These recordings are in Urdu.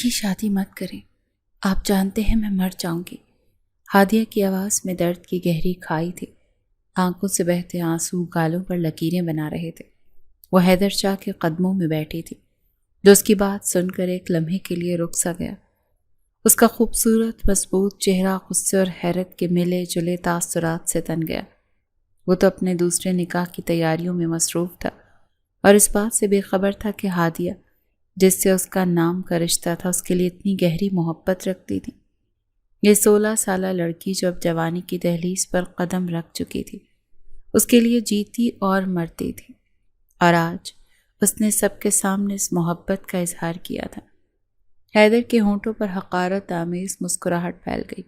جی شادی مت کریں، آپ جانتے ہیں میں مر جاؤں گی۔ ہادیہ کی آواز میں درد کی گہری کھائی تھی۔ آنکھوں سے بہتے آنسو گالوں پر لکیریں بنا رہے تھے۔ وہ حیدر شاہ کے قدموں میں بیٹھی تھی، جو اس کی بات سن کر ایک لمحے کے لیے رک سا گیا۔ اس کا خوبصورت مضبوط چہرہ غصے اور حیرت کے ملے جلے تاثرات سے تن گیا۔ وہ تو اپنے دوسرے نکاح کی تیاریوں میں مصروف تھا اور اس بات سے بے خبر تھا کہ ہادیہ، جس سے اس کا نام کا رشتہ تھا، اس کے لیے اتنی گہری محبت رکھتی تھی۔ یہ 16 سالہ لڑکی جو اب جوانی کی دہلیز پر قدم رکھ چکی تھی، اس کے لیے جیتی اور مرتی تھی، اور آج اس نے سب کے سامنے اس محبت کا اظہار کیا تھا۔ حیدر کے ہونٹوں پر حقارت آمیز مسکراہٹ پھیل گئی۔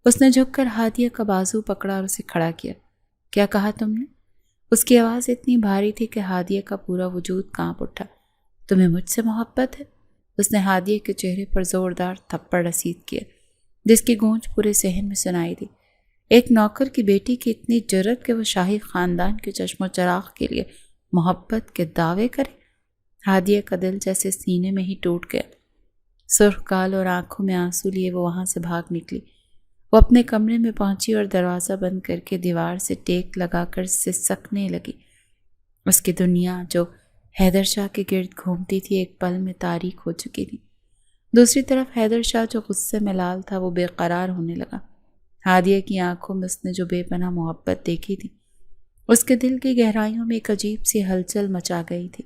اس نے جھک کر ہادیہ کا بازو پکڑا اور اسے کھڑا کیا۔ کیا کہا تم نے؟ اس کی آواز اتنی بھاری تھی کہ ہادیہ کا پورا وجود کانپ اٹھا۔ تمہیں مجھ سے محبت ہے؟ اس نے ہادیہ کے چہرے پر زوردار تھپڑ رسید کیا، جس کی گونج پورے صحن میں سنائی دی۔ ایک نوکر کی بیٹی کی اتنی جرأت کہ وہ شاہی خاندان کے چشم و چراغ کے لیے محبت کے دعوے کرے۔ ہادیہ کا دل جیسے سینے میں ہی ٹوٹ گیا۔ سرخ گال اور آنکھوں میں آنسو لیے وہ وہاں سے بھاگ نکلی۔ وہ اپنے کمرے میں پہنچی اور دروازہ بند کر کے دیوار سے ٹیک لگا کر سسکنے لگی۔ اس کی دنیا جو حیدر شاہ کے گرد گھومتی تھی ایک پل میں تاریک ہو چکی تھی۔ دوسری طرف حیدر شاہ جو غصے میں لال تھا، وہ بے قرار ہونے لگا۔ ہادیہ کی آنکھوں میں اس نے جو بے پناہ محبت دیکھی تھی، اس کے دل کی گہرائیوں میں ایک عجیب سی ہلچل مچا گئی تھی۔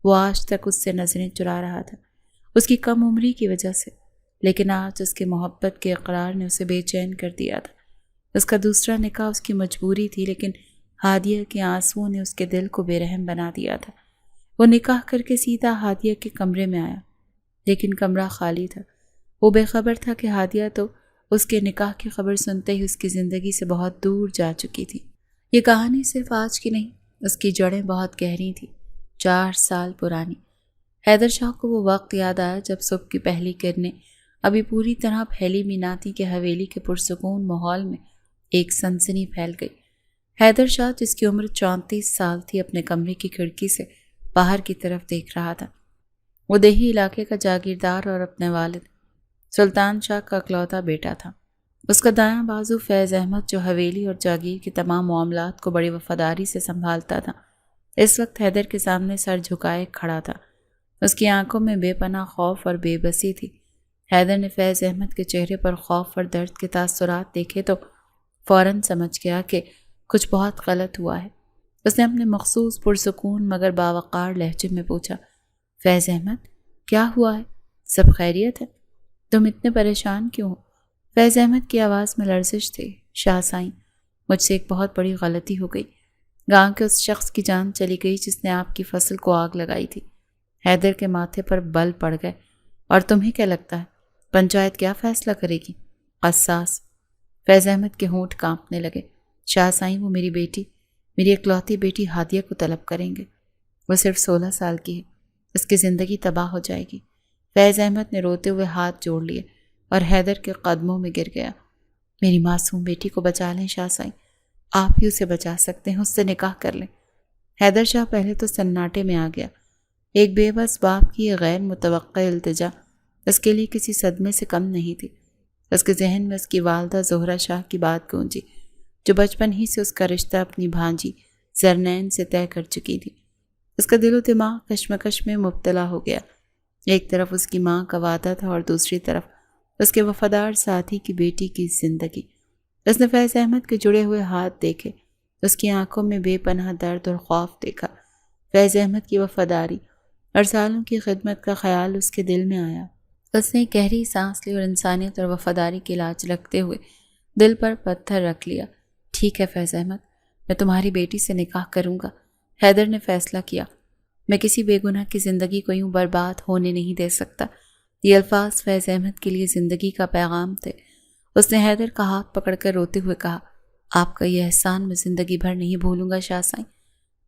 وہ آج تک اس سے نظریں چرا رہا تھا، اس کی کم عمری کی وجہ سے، لیکن آج اس کے محبت کے اقرار نے اسے بے چین کر دیا تھا۔ اس کا دوسرا نکاح اس کی مجبوری تھی، لیکن ہادیہ کے آنسوؤں نے اس کے دل کو بے رحم بنا دیا تھا۔ وہ نکاح کر کے سیدھا ہادیہ کے کمرے میں آیا، لیکن کمرہ خالی تھا۔ وہ بے خبر تھا کہ ہادیہ تو اس کے نکاح کی خبر سنتے ہی اس کی زندگی سے بہت دور جا چکی تھی۔ یہ کہانی صرف آج کی نہیں، اس کی جڑیں بہت گہری تھیں، 4 سال پرانی۔ حیدر شاہ کو وہ وقت یاد آیا جب صبح کی پہلی کرنیں ابھی پوری طرح پھیلی بھی نہ تھی کہ حویلی کے پرسکون ماحول میں ایک سنسنی پھیل گئی۔ حیدر شاہ، جس کی عمر 34 سال تھی، اپنے کمرے کی کھڑکی سے باہر کی طرف دیکھ رہا تھا۔ وہ دیہی علاقے کا جاگیردار اور اپنے والد سلطان شاہ کا اکلوتا بیٹا تھا۔ اس کا دایاں بازو فیض احمد، جو حویلی اور جاگیر کے تمام معاملات کو بڑی وفاداری سے سنبھالتا تھا، اس وقت حیدر کے سامنے سر جھکائے کھڑا تھا۔ اس کی آنکھوں میں بے پناہ خوف اور بے بسی تھی۔ حیدر نے فیض احمد کے چہرے پر خوف اور درد کے تاثرات دیکھے تو فوراً سمجھ گیا کہ کچھ بہت غلط ہوا ہے۔ اس نے اپنے مخصوص پرسکون مگر باوقار لہجے میں پوچھا، فیض احمد، کیا ہوا ہے؟ سب خیریت ہے؟ تم اتنے پریشان کیوں ہو؟ فیض احمد کی آواز میں لرزش تھی۔ شاہ سائیں، مجھ سے ایک بہت بڑی غلطی ہو گئی۔ گاؤں کے اس شخص کی جان چلی گئی جس نے آپ کی فصل کو آگ لگائی تھی۔ حیدر کے ماتھے پر بل پڑ گئے۔ اور تمہیں کیا لگتا ہے پنچایت کیا فیصلہ کرے گی؟ قصاص۔ فیض احمد کے ہونٹ کانپنے لگے۔ شاہ سائیں، وہ میری بیٹی، میری اکلوتی بیٹی ہادیہ کو طلب کریں گے۔ وہ صرف 16 سال کی ہے، اس کی زندگی تباہ ہو جائے گی۔ فیض احمد نے روتے ہوئے ہاتھ جوڑ لیے اور حیدر کے قدموں میں گر گیا۔ میری معصوم بیٹی کو بچا لیں شاہ سائیں، آپ ہی اسے بچا سکتے ہیں، اس سے نکاح کر لیں۔ حیدر شاہ پہلے تو سناٹے میں آ گیا۔ ایک بے بس باپ کی یہ غیر متوقع التجا اس کے لیے کسی صدمے سے کم نہیں تھی۔ اس کے ذہن میں اس کی والدہ زہرہ شاہ کی بات گونجی، جو بچپن ہی سے اس کا رشتہ اپنی بھانجی زرنین سے طے کر چکی تھی۔ اس کا دل و دماغ کشمکش میں مبتلا ہو گیا۔ ایک طرف اس کی ماں کا وعدہ تھا اور دوسری طرف اس کے وفادار ساتھی کی بیٹی کی زندگی۔ اس نے فیض احمد کے جڑے ہوئے ہاتھ دیکھے، اس کی آنکھوں میں بے پناہ درد اور خوف دیکھا۔ فیض احمد کی وفاداری اور سالوں کی خدمت کا خیال اس کے دل میں آیا۔ اس نے گہری سانس لی اور انسانیت اور وفاداری کی لاج رکھتے ہوئے دل پر پتھر رکھ لیا۔ ٹھیک ہے فیض احمد، میں تمہاری بیٹی سے نکاح کروں گا۔ حیدر نے فیصلہ کیا۔ میں کسی بے گناہ کی زندگی کو یوں برباد ہونے نہیں دے سکتا۔ یہ الفاظ فیض احمد کے لیے زندگی کا پیغام تھے۔ اس نے حیدر کا ہاتھ پکڑ کر روتے ہوئے کہا، آپ کا یہ احسان میں زندگی بھر نہیں بھولوں گا شاہ سائیں۔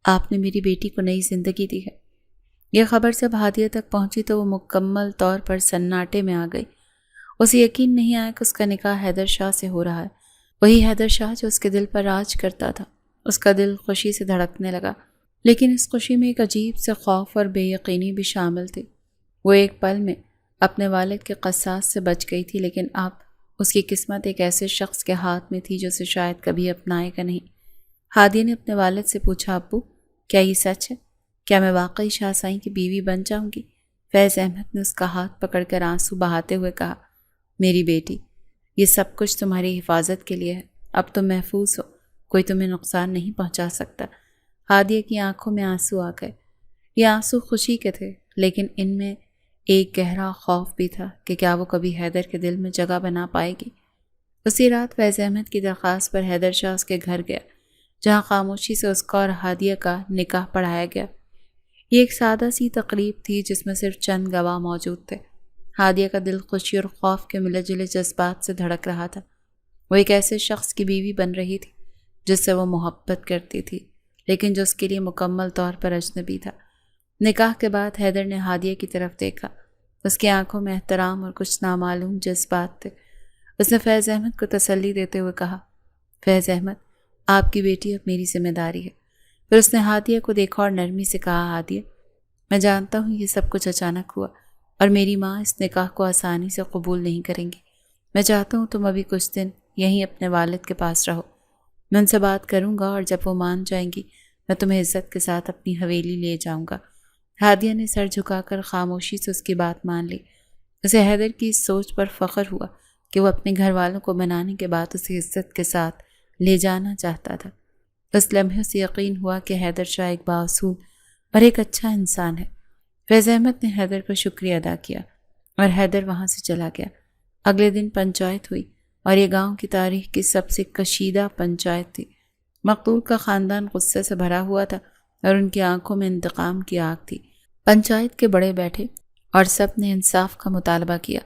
آپ نے میری بیٹی کو نئی زندگی دی ہے۔ یہ خبر جب ہادیہ تک پہنچی تو وہ مکمل طور پر سناٹے میں آ گئی۔ اسے یقین نہیں آیا کہ اس کا نکاح حیدر شاہ سے ہو رہا ہے، وہی حیدر شاہ جو اس کے دل پر راج کرتا تھا۔ اس کا دل خوشی سے دھڑکنے لگا، لیکن اس خوشی میں ایک عجیب سے خوف اور بے یقینی بھی شامل تھی۔ وہ ایک پل میں اپنے والد کے قصاص سے بچ گئی تھی، لیکن اب اس کی قسمت ایک ایسے شخص کے ہاتھ میں تھی جو اسے شاید کبھی اپنائے گا نہیں۔ ہادیہ نے اپنے والد سے پوچھا، ابو کیا یہ سچ ہے؟ کیا میں واقعی شاہ سائیں کی بیوی بن جاؤں گی؟ فیض احمد نے اس کا ہاتھ پکڑ کر آنسو بہاتے ہوئے کہا، میری بیٹی، یہ سب کچھ تمہاری حفاظت کے لیے ہے۔ اب تم محفوظ ہو، کوئی تمہیں نقصان نہیں پہنچا سکتا۔ ہادیہ کی آنکھوں میں آنسو آ گئے۔ یہ آنسو خوشی کے تھے، لیکن ان میں ایک گہرا خوف بھی تھا کہ کیا وہ کبھی حیدر کے دل میں جگہ بنا پائے گی۔ اسی رات فیض احمد کی درخواست پر حیدر شاہ اس کے گھر گیا، جہاں خاموشی سے اس کا اور ہادیہ کا نکاح پڑھایا گیا۔ یہ ایک سادہ سی تقریب تھی جس میں صرف چند گواہ موجود تھے۔ ہادیہ کا دل خوشی اور خوف کے ملے جلے جذبات سے دھڑک رہا تھا۔ وہ ایک ایسے شخص کی بیوی بن رہی تھی جس سے وہ محبت کرتی تھی، لیکن جو اس کے لیے مکمل طور پر اجنبی تھا۔ نکاح کے بعد حیدر نے ہادیہ کی طرف دیکھا۔ اس کی آنکھوں میں احترام اور کچھ نامعلوم جذبات تھے۔ اس نے فیض احمد کو تسلی دیتے ہوئے کہا، فیض احمد، آپ کی بیٹی اب میری ذمہ داری ہے۔ پھر اس نے ہادیہ کو دیکھا اور نرمی سے کہا، ہادیہ، میں جانتا ہوں یہ سب کچھ اچانک ہوا اور میری ماں اس نکاح کو آسانی سے قبول نہیں کریں گی۔ میں چاہتا ہوں تم ابھی کچھ دن یہیں اپنے والد کے پاس رہو۔ میں ان سے بات کروں گا اور جب وہ مان جائیں گی میں تمہیں عزت کے ساتھ اپنی حویلی لے جاؤں گا۔ ہادیہ نے سر جھکا کر خاموشی سے اس کی بات مان لی۔ اسے حیدر کی اس سوچ پر فخر ہوا کہ وہ اپنے گھر والوں کو منانے کے بعد اسے عزت کے ساتھ لے جانا چاہتا تھا۔ اس لمحے سے یقین ہوا کہ حیدر شاہ ایک بااصول اور ایک اچھا انسان ہے۔ فیض احمد نے حیدر کا شکریہ ادا کیا اور حیدر وہاں سے چلا گیا۔ اگلے دن پنچایت ہوئی اور یہ گاؤں کی تاریخ کی سب سے کشیدہ پنچایت تھی۔ مقتول کا خاندان غصے سے بھرا ہوا تھا اور ان کی آنکھوں میں انتقام کی آگ تھی۔ پنچایت کے بڑے بیٹھے اور سب نے انصاف کا مطالبہ کیا۔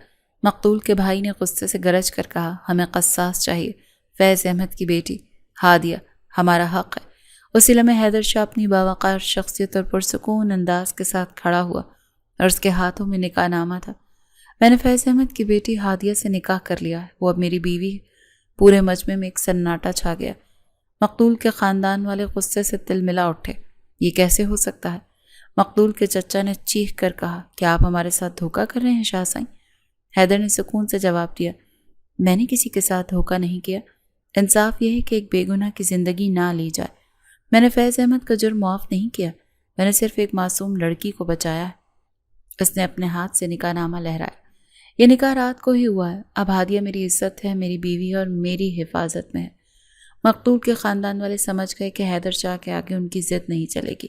مقتول کے بھائی نے غصے سے گرج کر کہا، ہمیں قصاص چاہیے۔ فیض احمد کی بیٹی ہادیہ، ہمارا حق ہے۔ اسی لمحے حیدر شاہ اپنی باوقار شخصیت اور پرسکون انداز کے ساتھ کھڑا ہوا اور اس کے ہاتھوں میں نکاح نامہ تھا۔ میں نے فیض احمد کی بیٹی ہادیہ سے نکاح کر لیا ہے، وہ اب میری بیوی ہے۔ پورے مجمع میں ایک سناٹا چھا گیا۔ مقتول کے خاندان والے غصے سے تلملا اٹھے۔ یہ کیسے ہو سکتا ہے؟ مقتول کے چچا نے چیخ کر کہا، کیا آپ ہمارے ساتھ دھوکہ کر رہے ہیں شاہ سائیں؟ حیدر نے سکون سے جواب دیا، میں نے کسی کے ساتھ دھوکہ نہیں کیا۔ انصاف یہ ہے کہ ایک بے گناہ کی زندگی نہ لی جائے۔ میں نے فیض احمد کا جرم معاف نہیں کیا، میں نے صرف ایک معصوم لڑکی کو بچایا ہے۔ اس نے اپنے ہاتھ سے نکاح نامہ لہرایا۔ یہ نکاح رات کو ہی ہوا ہے۔ اب ہادیہ میری عزت ہے، میری بیوی اور میری حفاظت میں ہے۔ مقتول کے خاندان والے سمجھ گئے کہ حیدر شاہ کے آگے ان کی ضد نہیں چلے گی۔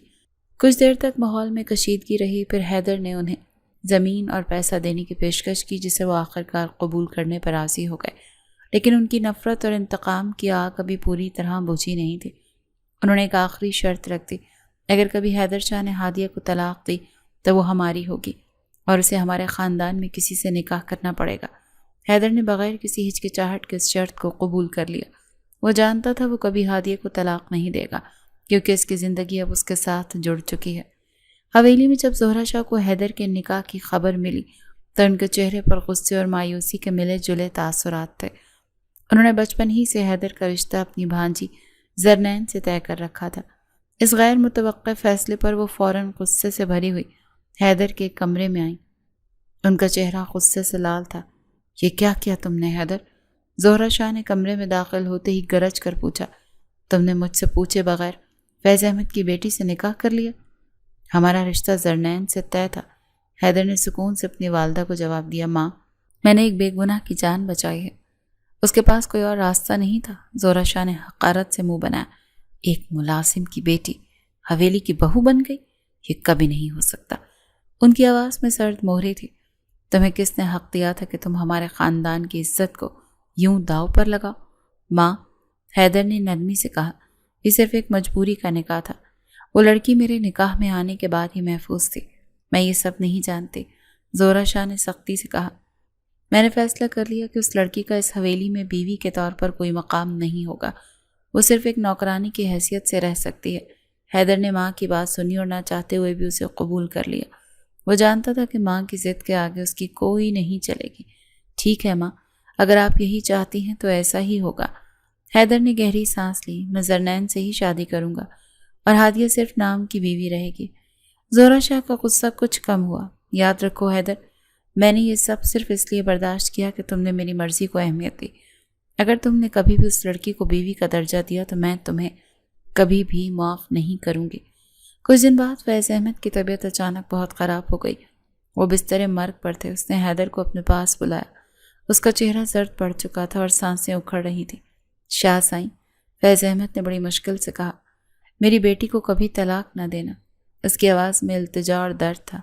کچھ دیر تک ماحول میں کشیدگی رہی، پھر حیدر نے انہیں زمین اور پیسہ دینے کی پیشکش کی، جسے وہ آخرکار قبول کرنے پر راضی ہو گئے۔ لیکن ان کی نفرت اور انتقام کی آگ ابھی پوری طرح بجھی نہیں تھی۔ انہوں نے ایک آخری شرط رکھ دی، اگر کبھی حیدر شاہ نے ہادیہ کو طلاق دی تو وہ ہماری ہوگی اور اسے ہمارے خاندان میں کسی سے نکاح کرنا پڑے گا۔ حیدر نے بغیر کسی ہچکچاہٹ کے اس شرط کو قبول کر لیا۔ وہ جانتا تھا وہ کبھی ہادیہ کو طلاق نہیں دے گا، کیونکہ اس کی زندگی اب اس کے ساتھ جڑ چکی ہے۔ حویلی میں جب زہرہ شاہ کو حیدر کے نکاح کی خبر ملی تو ان کے چہرے پر غصے اور مایوسی کے ملے جلے تاثرات تھے۔ انہوں نے بچپن ہی سے حیدر کا رشتہ اپنی بھانجی زرنین سے طے کر رکھا تھا۔ اس غیر متوقع فیصلے پر وہ فوراً غصے سے بھری ہوئی حیدر کے کمرے میں آئیں۔ ان کا چہرہ غصے سے لال تھا۔ یہ کیا کیا تم نے حیدر؟ زہرہ شاہ نے کمرے میں داخل ہوتے ہی گرج کر پوچھا، تم نے مجھ سے پوچھے بغیر فیض احمد کی بیٹی سے نکاح کر لیا؟ ہمارا رشتہ زرنین سے طے تھا۔ حیدر نے سکون سے اپنی والدہ کو جواب دیا، ماں، میں نے ایک بے گناہ کی جان بچائی ہے۔ اس کے پاس کوئی اور راستہ نہیں تھا۔ زہرہ شاہ نے حقارت سے منہ بنایا، ایک ملازم کی بیٹی حویلی کی بہو بن گئی؟ یہ کبھی نہیں ہو سکتا۔ ان کی آواز میں سرد مہری تھی۔ تمہیں کس نے حق دیا تھا کہ تم ہمارے خاندان کی عزت کو یوں داؤ پر لگاؤ؟ ماں، حیدر نے نرمی سے کہا، یہ صرف ایک مجبوری کا نکاح تھا۔ وہ لڑکی میرے نکاح میں آنے کے بعد ہی محفوظ تھی۔ میں یہ سب نہیں جانتی۔ زہرہ شاہ نے سختی سے کہا، میں نے فیصلہ کر لیا کہ اس لڑکی کا اس حویلی میں بیوی کے طور پر کوئی مقام نہیں ہوگا۔ وہ صرف ایک نوکرانی کی حیثیت سے رہ سکتی ہے۔ حیدر نے ماں کی بات سنی اور نہ چاہتے ہوئے بھی اسے قبول کر لیا۔ وہ جانتا تھا کہ ماں کی ضد کے آگے اس کی کوئی نہیں چلے گی۔ ٹھیک ہے ماں، اگر آپ یہی چاہتی ہیں تو ایسا ہی ہوگا۔ حیدر نے گہری سانس لی، میں زرنین سے ہی شادی کروں گا اور ہادیہ صرف نام کی بیوی رہے گی۔ زہرہ شاہ کا غصہ کچھ کم ہوا۔ یاد رکھو حیدر، میں نے یہ سب صرف اس لیے برداشت کیا کہ تم نے میری مرضی کو اہمیت دی۔ اگر تم نے کبھی بھی اس لڑکی کو بیوی کا درجہ دیا تو میں تمہیں کبھی بھی معاف نہیں کروں گی۔ کچھ دن بعد فیض احمد کی طبیعت اچانک بہت خراب ہو گئی۔ وہ بستر مرگ پر تھے۔ اس نے حیدر کو اپنے پاس بلایا۔ اس کا چہرہ زرد پڑ چکا تھا اور سانسیں اکھڑ رہی تھیں۔ شاہ سائیں، فیض احمد نے بڑی مشکل سے کہا، میری بیٹی کو کبھی طلاق نہ دینا۔ اس کی آواز میں التجا اور درد تھا۔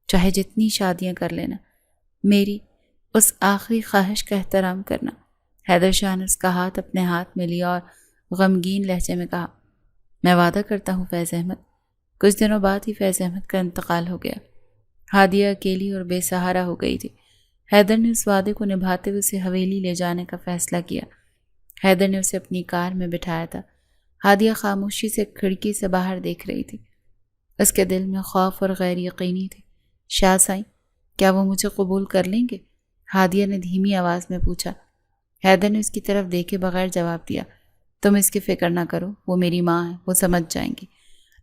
چاہے جتنی شادیاں کر لینا، میری اس آخری خواہش کا احترام کرنا۔ حیدر شاہ نے اس کا ہاتھ اپنے ہاتھ میں لیا اور غمگین لہجے میں کہا، میں وعدہ کرتا ہوں فیض احمد۔ کچھ دنوں بعد ہی فیض احمد کا انتقال ہو گیا۔ ہادیہ اکیلی اور بے سہارا ہو گئی تھی۔ حیدر نے اس وعدے کو نبھاتے ہوئے اسے حویلی لے جانے کا فیصلہ کیا۔ حیدر نے اسے اپنی کار میں بٹھایا تھا۔ ہادیہ خاموشی سے کھڑکی سے باہر دیکھ رہی تھی۔ اس کے دل میں خوف اور غیر یقینی تھی۔ شاہ سائیں، کیا وہ مجھے قبول کر لیں گے؟ ہادیہ نے دھیمی آواز میں پوچھا۔ حیدر نے اس کی طرف دیکھے بغیر جواب دیا، تم اس کی فکر نہ کرو، وہ میری ماں ہے، وہ سمجھ جائیں گی۔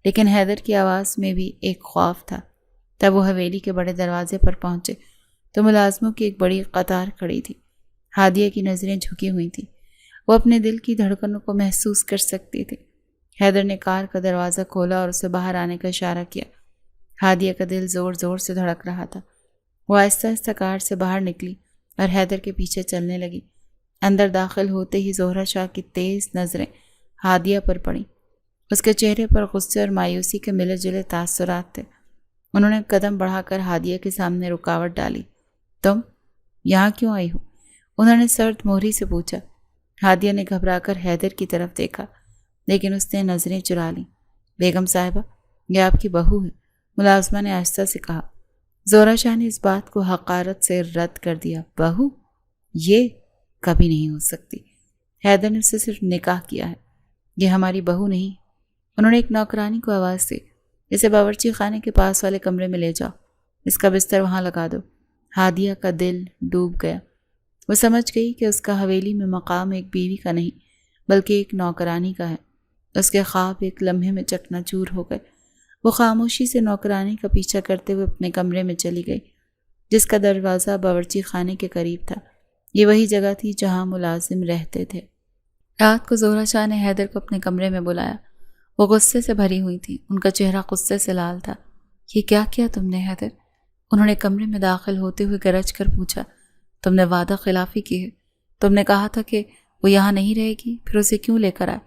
لیکن حیدر کی آواز میں بھی ایک خوف تھا۔ تب وہ حویلی کے بڑے دروازے پر پہنچے تو ملازموں کی ایک بڑی قطار کھڑی تھی۔ ہادیہ کی نظریں جھکی ہوئی تھیں۔ وہ اپنے دل کی دھڑکنوں کو محسوس کر سکتی تھی۔ حیدر نے کار کا دروازہ کھولا اور اسے باہر آنے کا اشارہ کیا۔ ہادیہ کا دل زور زور سے دھڑک رہا تھا۔ وہ آہستہ آہستہ کار سے باہر نکلی اور حیدر کے پیچھے چلنے لگی۔ اندر داخل ہوتے ہی زہرہ شاہ کی تیز نظریں ہادیہ پر پڑیں۔ اس کے چہرے پر غصے اور مایوسی کے ملے جلے تاثرات تھے۔ انہوں نے قدم بڑھا کر ہادیہ کے سامنے رکاوٹ ڈالی۔ تم یہاں کیوں آئی ہو؟ انہوں نے سرد مہری سے پوچھا۔ ہادیہ نے گھبرا کر حیدر کی طرف دیکھا، لیکن اس نے نظریں چرا لیں۔ بیگم صاحبہ، یہ آپ کی بہو ہے، ملازمہ نے آہستہ سے کہا۔ زہرہ شاہ نے اس بات کو حقارت سے رد کر دیا۔ بہو؟ یہ کبھی نہیں ہو سکتی۔ حیدر نے اسے صرف نکاح کیا ہے، یہ ہماری بہو نہیں۔ انہوں نے ایک نوکرانی کو آواز دی، اسے باورچی خانے کے پاس والے کمرے میں لے جاؤ، اس کا بستر وہاں لگا دو۔ ہادیہ کا دل ڈوب گیا۔ وہ سمجھ گئی کہ اس کا حویلی میں مقام ایک بیوی کا نہیں بلکہ ایک نوکرانی کا ہے۔ اس کے خواب ایک لمحے میں چکنا چور ہو گئے۔ وہ خاموشی سے نوکرانی کا پیچھا کرتے ہوئے اپنے کمرے میں چلی گئی، جس کا دروازہ باورچی خانے کے قریب تھا۔ یہ وہی جگہ تھی جہاں ملازم رہتے تھے۔ رات کو زہرہ شاہ نے حیدر کو اپنے کمرے میں بلایا۔ وہ غصے سے بھری ہوئی تھی، ان کا چہرہ غصے سے لال تھا۔ یہ کیا تم نے حیدر؟ انہوں نے کمرے میں داخل ہوتے ہوئے گرج کر پوچھا۔ تم نے وعدہ خلافی کی ہے، تم نے کہا تھا کہ وہ یہاں نہیں رہے گی، پھر اسے کیوں لے کر آئے؟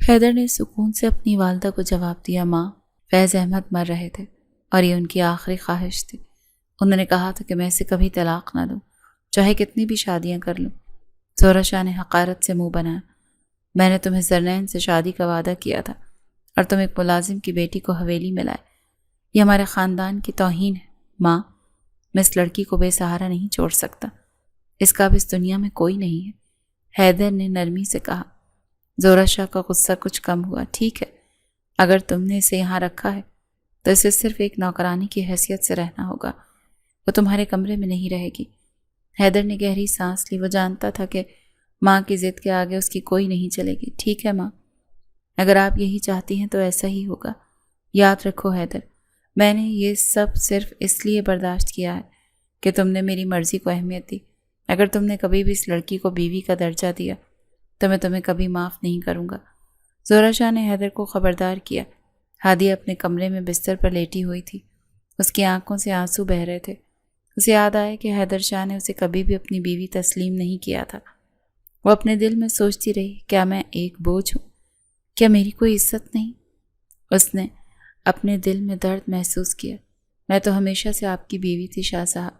حیدر نے سکون سے اپنی والدہ کو جواب دیا، ماں، فیض احمد مر رہے تھے اور یہ ان کی آخری خواہش تھی۔ انہوں نے کہا تھا کہ میں اسے کبھی طلاق نہ دوں، چاہے کتنی بھی شادیاں کر لوں۔ زہرہ شاہ نے حقارت سے منہ بنایا۔ میں نے تمہیں ذرنین سے شادی کا وعدہ کیا تھا اور تم ایک ملازم کی بیٹی کو حویلی میں لائے۔ یہ ہمارے خاندان کی توہین ہے ماں۔ میں اس لڑکی کو بے سہارا نہیں چھوڑ سکتا، اس کا اب اس دنیا میں کوئی نہیں ہے، حیدر نے نرمی سے کہا۔ زہرہ شاہ کا غصہ کچھ کم ہوا۔ ٹھیک ہے، اگر تم نے اسے یہاں رکھا ہے تو اسے صرف ایک نوکرانی کی حیثیت سے رہنا ہوگا، وہ تمہارے کمرے میں نہیں رہے گی۔ حیدر نے گہری سانس لی۔ وہ جانتا تھا کہ ماں کی ضد کے آگے اس کی کوئی نہیں چلے گی۔ ٹھیک ہے ماں، اگر آپ یہی چاہتی ہیں تو ایسا ہی ہوگا۔ یاد رکھو حیدر، میں نے یہ سب صرف اس لیے برداشت کیا ہے کہ تم نے میری مرضی کو اہمیت دی۔ اگر تم نے کبھی بھی اس لڑکی کو بیوی کا درجہ دیا تو میں تمہیں کبھی معاف نہیں کروں گا۔ زہرہ شاہ نے حیدر کو خبردار کیا۔ ہادیہ اپنے کمرے میں بستر پر لیٹی ہوئی تھی۔ اس کی آنکھوں سے آنسو بہہ رہے تھے۔ اسے یاد آیا کہ حیدر شاہ نے اسے کبھی بھی اپنی بیوی تسلیم نہیں کیا تھا۔ وہ اپنے دل میں سوچتی رہی، کیا میں ایک بوجھ ہوں؟ کیا میری کوئی عزت نہیں؟ اس نے اپنے دل میں درد محسوس کیا۔ میں تو ہمیشہ سے آپ کی بیوی تھی شاہ صاحب،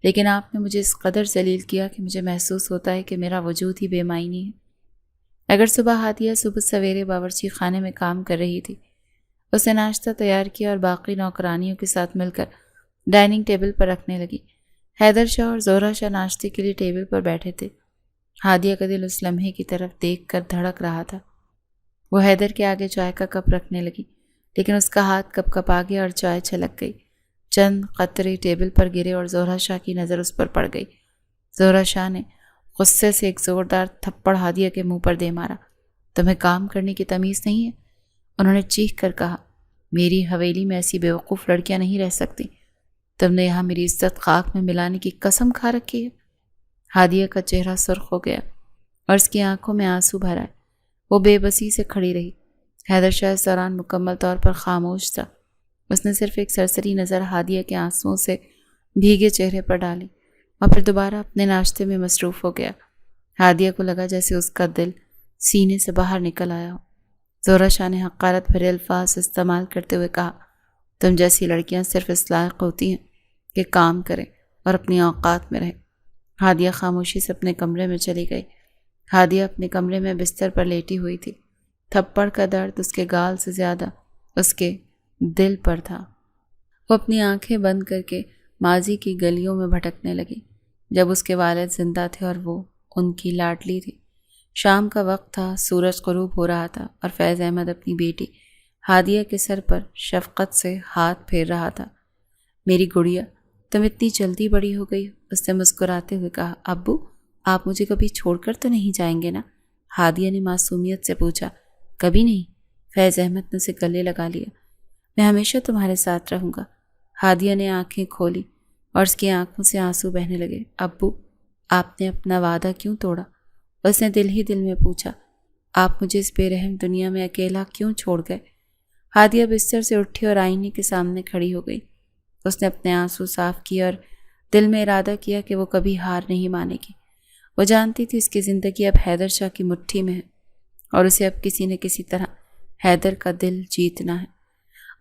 لیکن آپ نے مجھے اس قدر ذلیل کیا کہ مجھے محسوس ہوتا ہے کہ میرا وجود ہی بے معنی ہے۔ اگر صبح ہادیہ صبح سویرے باورچی خانے میں کام کر رہی تھی، اس نے ناشتہ تیار کیا اور باقی نوکرانیوں کے ساتھ مل کر ڈائننگ ٹیبل پر رکھنے لگی۔ حیدر شاہ اور زہرہ شاہ ناشتے کے لیے ٹیبل پر بیٹھے تھے۔ ہادیہ کا دل اس لمحے کی طرف دیکھ کر دھڑک رہا تھا۔ وہ حیدر کے آگے چائے کا کپ رکھنے لگی، لیکن اس کا ہاتھ کپ کپا گیا اور چائے چھلک گئی۔ چند قطرے ٹیبل پر گرے اور زہرہ شاہ کی نظر اس پر پڑ گئی۔ زہرہ شاہ نے غصے سے ایک زوردار تھپڑ ہادیہ کے منہ پر دے مارا۔ تمہیں کام کرنے کی تمیز نہیں ہے؟ انہوں نے چیخ کر کہا۔ میری حویلی میں ایسی بیوقوف لڑکیاں نہیں رہ سکتی۔ تم نے یہاں میری عزت خاک میں ملانے کی قسم کھا رکھی ہے۔ ہادیہ کا چہرہ سرخ ہو گیا اور اس کی آنکھوں میں آنسو بھر آئے۔ وہ بے بسی سے کھڑی رہی۔ حیدر شاہ اس دوران مکمل طور پر خاموش تھا۔ اس نے صرف ایک سرسری نظر ہادیہ کے آنسوؤں سے بھیگے چہرے پر ڈالی اور پھر دوبارہ اپنے ناشتے میں مصروف ہو گیا۔ ہادیہ کو لگا جیسے اس کا دل سینے سے باہر نکل آیا ہو۔ زہرہ شاہ نے حقارت بھرے الفاظ استعمال کرتے ہوئے کہا، تم جیسی لڑکیاں صرف اس لائق ہوتی ہیں کہ کام کریں اور اپنی اوقات میں رہیں۔ ہادیہ خاموشی سے اپنے کمرے میں چلی گئی۔ ہادیہ اپنے کمرے میں بستر پر لیٹی ہوئی تھی۔ تھپڑ کا درد اس کے گال سے زیادہ اس کے دل پر تھا۔ وہ اپنی آنکھیں بند کر کے ماضی کی گلیوں میں بھٹکنے لگی جب اس کے والد زندہ تھے اور وہ ان کی لاڈلی تھی۔ شام کا وقت تھا، سورج غروب ہو رہا تھا اور فیض احمد اپنی بیٹی ہادیہ کے سر پر شفقت سے ہاتھ پھیر رہا تھا۔ میری گڑیا، تم اتنی جلدی بڑی ہو گئی ہو، اس نے مسکراتے ہوئے کہا۔ ابو، آپ مجھے کبھی چھوڑ کر تو نہیں جائیں گے نا؟ ہادیہ نے معصومیت سے پوچھا۔ کبھی نہیں، فیض احمد نے اسے گلے لگا لیا۔ میں ہمیشہ تمہارے ساتھ رہوں گا۔ ہادیہ نے آنکھیں کھولی اور اس کی آنکھوں سے آنسو بہنے لگے۔ ابو، آپ نے اپنا وعدہ کیوں توڑا؟ اس نے دل ہی دل میں پوچھا۔ آپ مجھے اس بے رحم دنیا میں اکیلا کیوں چھوڑ گئے؟ ہادیہ بستر سے اٹھی اور آئینے کے سامنے کھڑی ہو گئی۔ اس نے اپنے آنسو صاف کیے اور دل میں ارادہ کیا کہ وہ کبھی ہار نہیں مانے گی۔ وہ جانتی تھی اس کی زندگی اب حیدر شاہ کی مٹھی میں ہے اور اسے اب کسی نہ کسی طرح حیدر کا دل جیتنا ہے۔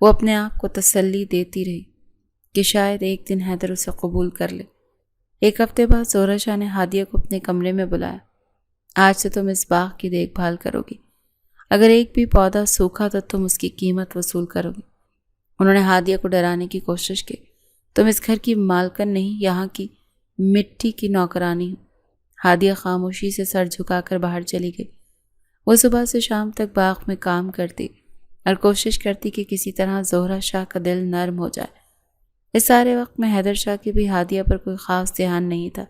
وہ اپنے آپ کو تسلی دیتی رہی کہ شاید ایک دن حیدر اسے قبول کر لے۔ ایک ہفتے بعد زہرہ شاہ نے ہادیہ کو اپنے کمرے میں بلایا۔ آج سے تم اس باغ کی دیکھ بھال کرو گی۔ اگر ایک بھی پودا سوکھا تو تم اس کی قیمت وصول کرو گی۔ انہوں نے ہادیہ کو ڈرانے کی کوشش کی۔ تم اس گھر کی مالکن نہیں، یہاں کی مٹی کی نوکرانی ہو۔ ہادیہ خاموشی سے سر جھکا کر باہر چلی گئی۔ وہ صبح سے شام تک باغ میں کام کرتی اور کوشش کرتی کہ کسی طرح زہرہ شاہ کا دل نرم ہو جائے۔ اس سارے وقت میں حیدر شاہ کی بھی ہادیہ پر کوئی خاص دھیان نہیں تھا۔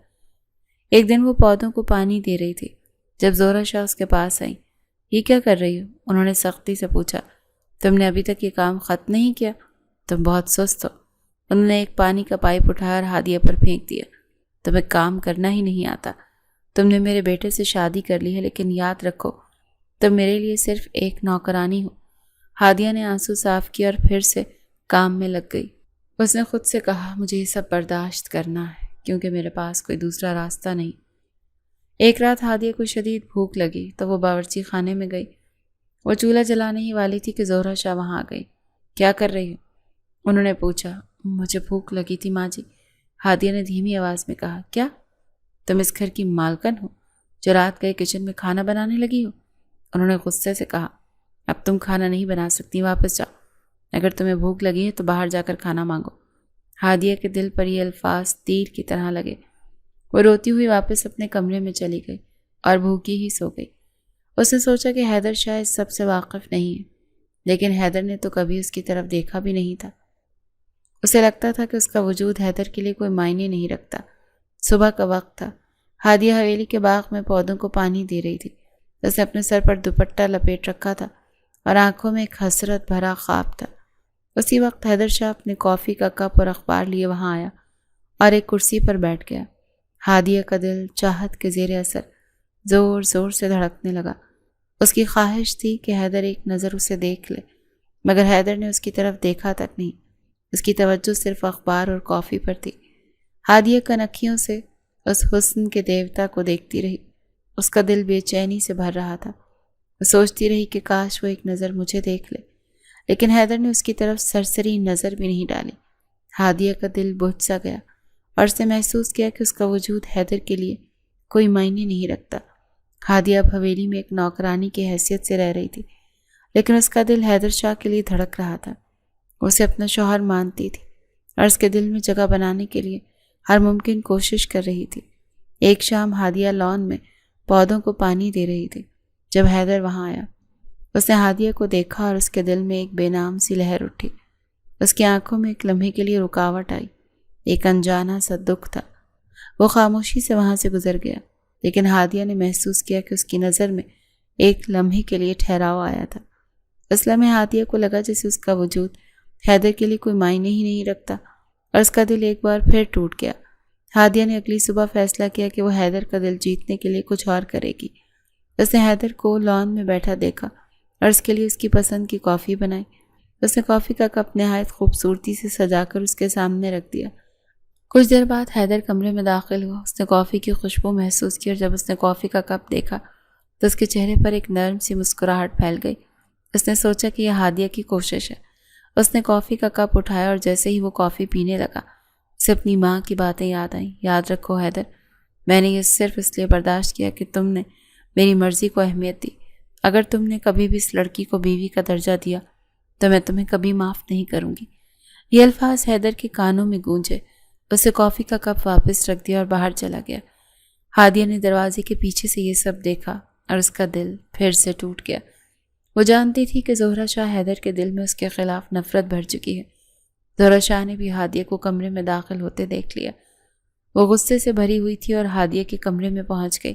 ایک دن وہ پودوں کو پانی دے رہی تھی جب زہرہ شاہ اس کے پاس آئی۔ یہ کیا کر رہی ہو؟ انہوں نے سختی سے پوچھا۔ تم نے ابھی تک یہ کام ختم نہیں کیا؟ تم بہت سست ہو۔ انہوں نے ایک پانی کا پائپ اٹھایا اور ہادیہ پر پھینک دیا۔ تمہیں کام کرنا ہی نہیں آتا۔ تم نے میرے بیٹے سے شادی کر لی ہے، لیکن یاد رکھو تم میرے لیے صرف ایک نوکرانی ہو۔ ہادیہ نے آنسو صاف کیا اور پھر سے کام میں لگ گئی۔ اس نے خود سے کہا، مجھے یہ سب برداشت کرنا ہے کیونکہ میرے پاس کوئی دوسرا راستہ نہیں۔ ایک رات ہادیہ کو شدید بھوک لگی تو وہ باورچی خانے میں گئی۔ وہ چولہا جلانے ہی والی تھی کہ زہرہ شاہ وہاں آ گئی۔ کیا کر رہی ہو؟ انہوں نے پوچھا۔ مجھے بھوک لگی تھی ماں جی، ہادیہ نے دھیمی آواز میں کہا۔ کیا تم اس گھر کی مالکن ہو جو رات گئے کچن میں کھانا بنانے لگی ہو؟ انہوں نے غصے سے کہا۔ اب تم کھانا نہیں بنا سکتی، واپس جاؤ۔ اگر تمہیں بھوک لگی ہے تو باہر جا کر کھانا مانگو۔ ہادیہ کے دل پر یہ الفاظ تیر کی طرح لگے۔ وہ روتی ہوئی واپس اپنے کمرے میں چلی گئی اور بھوکی ہی سو گئی۔ اس نے سوچا کہ حیدر شاہ اس سب سے واقف نہیں ہے، لیکن حیدر نے تو کبھی اس کی طرف دیکھا بھی نہیں تھا۔ اسے لگتا تھا کہ اس کا وجود حیدر کے لیے کوئی معنی نہیں رکھتا۔ صبح کا وقت تھا۔ ہادیہ حویلی کے باغ میں پودوں کو پانی دے رہی تھی۔ اس نے اپنے سر پر دوپٹہ لپیٹ رکھا تھا اور آنکھوں میں ایک حسرت بھرا خواب تھا۔ اسی وقت حیدر شاہ اپنے کافی کا کپ اور اخبار لیے وہاں آیا اور ایک کرسی پر بیٹھ گیا۔ ہادیہ کا دل چاہت کے زیر اثر زور زور سے دھڑکنے لگا۔ اس کی خواہش تھی کہ حیدر ایک نظر اسے دیکھ لے، مگر حیدر نے اس کی طرف دیکھا تک نہیں۔ اس کی توجہ صرف اخبار اور کافی پر تھی۔ ہادیہ کنکھیوں سے اس حسن کے دیوتا کو دیکھتی رہی۔ اس کا دل بے چینی سے بھر رہا تھا۔ وہ سوچتی رہی کہ کاش وہ ایک نظر مجھے دیکھ لے، لیکن حیدر نے اس کی طرف سرسری نظر بھی نہیں ڈالی۔ ہادیہ کا دل بجھ سا گیا اور اس نے محسوس کیا کہ اس کا وجود حیدر کے لیے کوئی معنی نہیں رکھتا۔ ہادیہ اب حویلی میں ایک نوکرانی کی حیثیت سے رہ رہی تھی، لیکن اس کا دل حیدر شاہ کے لیے دھڑک رہا تھا۔ اسے اپنا شوہر مانتی تھی اور اس کے دل میں جگہ بنانے کے لیے ہر ممکن کوشش کر رہی تھی۔ ایک شام ہادیہ لان میں پودوں کو پانی دے رہی تھی جب حیدر وہاں آیا۔ اس نے ہادیہ کو دیکھا اور اس کے دل میں ایک بے نام سی لہر اٹھی۔ اس کی آنکھوں میں ایک لمحے کے لیے رکاوٹ آئی، ایک انجانا سا دکھ تھا۔ وہ خاموشی سے وہاں سے گزر گیا، لیکن ہادیہ نے محسوس کیا کہ اس کی نظر میں ایک لمحے کے لیے ٹھہراؤ آیا تھا۔ اس لمحے ہادیہ کو لگا جیسے اس کا وجود حیدر کے لیے کوئی معنی ہی نہیں رکھتا اور اس کا دل ایک بار پھر ٹوٹ گیا۔ ہادیہ نے اگلی صبح فیصلہ کیا کہ وہ حیدر کا دل جیتنے کے لیے کچھ اور کرے گی۔ اس نے حیدر کو لان میں بیٹھا دیکھا اور اس کے لیے اس کی پسند کی کافی بنائی۔ اس نے کافی کا کپ نہایت خوبصورتی سے سجا کر اس کے سامنے رکھ دیا۔ کچھ دیر بعد حیدر کمرے میں داخل ہوا۔ اس نے کافی کی خوشبو محسوس کی اور جب اس نے کافی کا کپ دیکھا تو اس کے چہرے پر ایک نرم سی مسکراہٹ پھیل گئی۔ اس نے سوچا کہ یہ ہادیہ کی کوشش ہے۔ اس نے کافی کا کپ اٹھایا اور جیسے ہی وہ کافی پینے لگا اسے اپنی ماں کی باتیں یاد آئیں۔ یاد رکھو حیدر، میں نے یہ صرف اس لیے برداشت کیا کہ تم نے میری مرضی کو اہمیت دی۔ اگر تم نے کبھی بھی اس لڑکی کو بیوی کا درجہ دیا تو میں تمہیں کبھی معاف نہیں کروں گی۔ یہ الفاظ حیدر کے کانوں میں گونجے۔ اسے کافی کا کپ واپس رکھ دیا اور باہر چلا گیا۔ ہادیہ نے دروازے کے پیچھے سے یہ سب دیکھا اور اس کا دل پھر سے ٹوٹ گیا۔ وہ جانتی تھی کہ زہرہ شاہ حیدر کے دل میں اس کے خلاف نفرت بھر چکی ہے۔ زہرہ شاہ نے بھی ہادیہ کو کمرے میں داخل ہوتے دیکھ لیا۔ وہ غصے سے بھری ہوئی تھی اور ہادیہ کے کمرے میں پہنچ گئی۔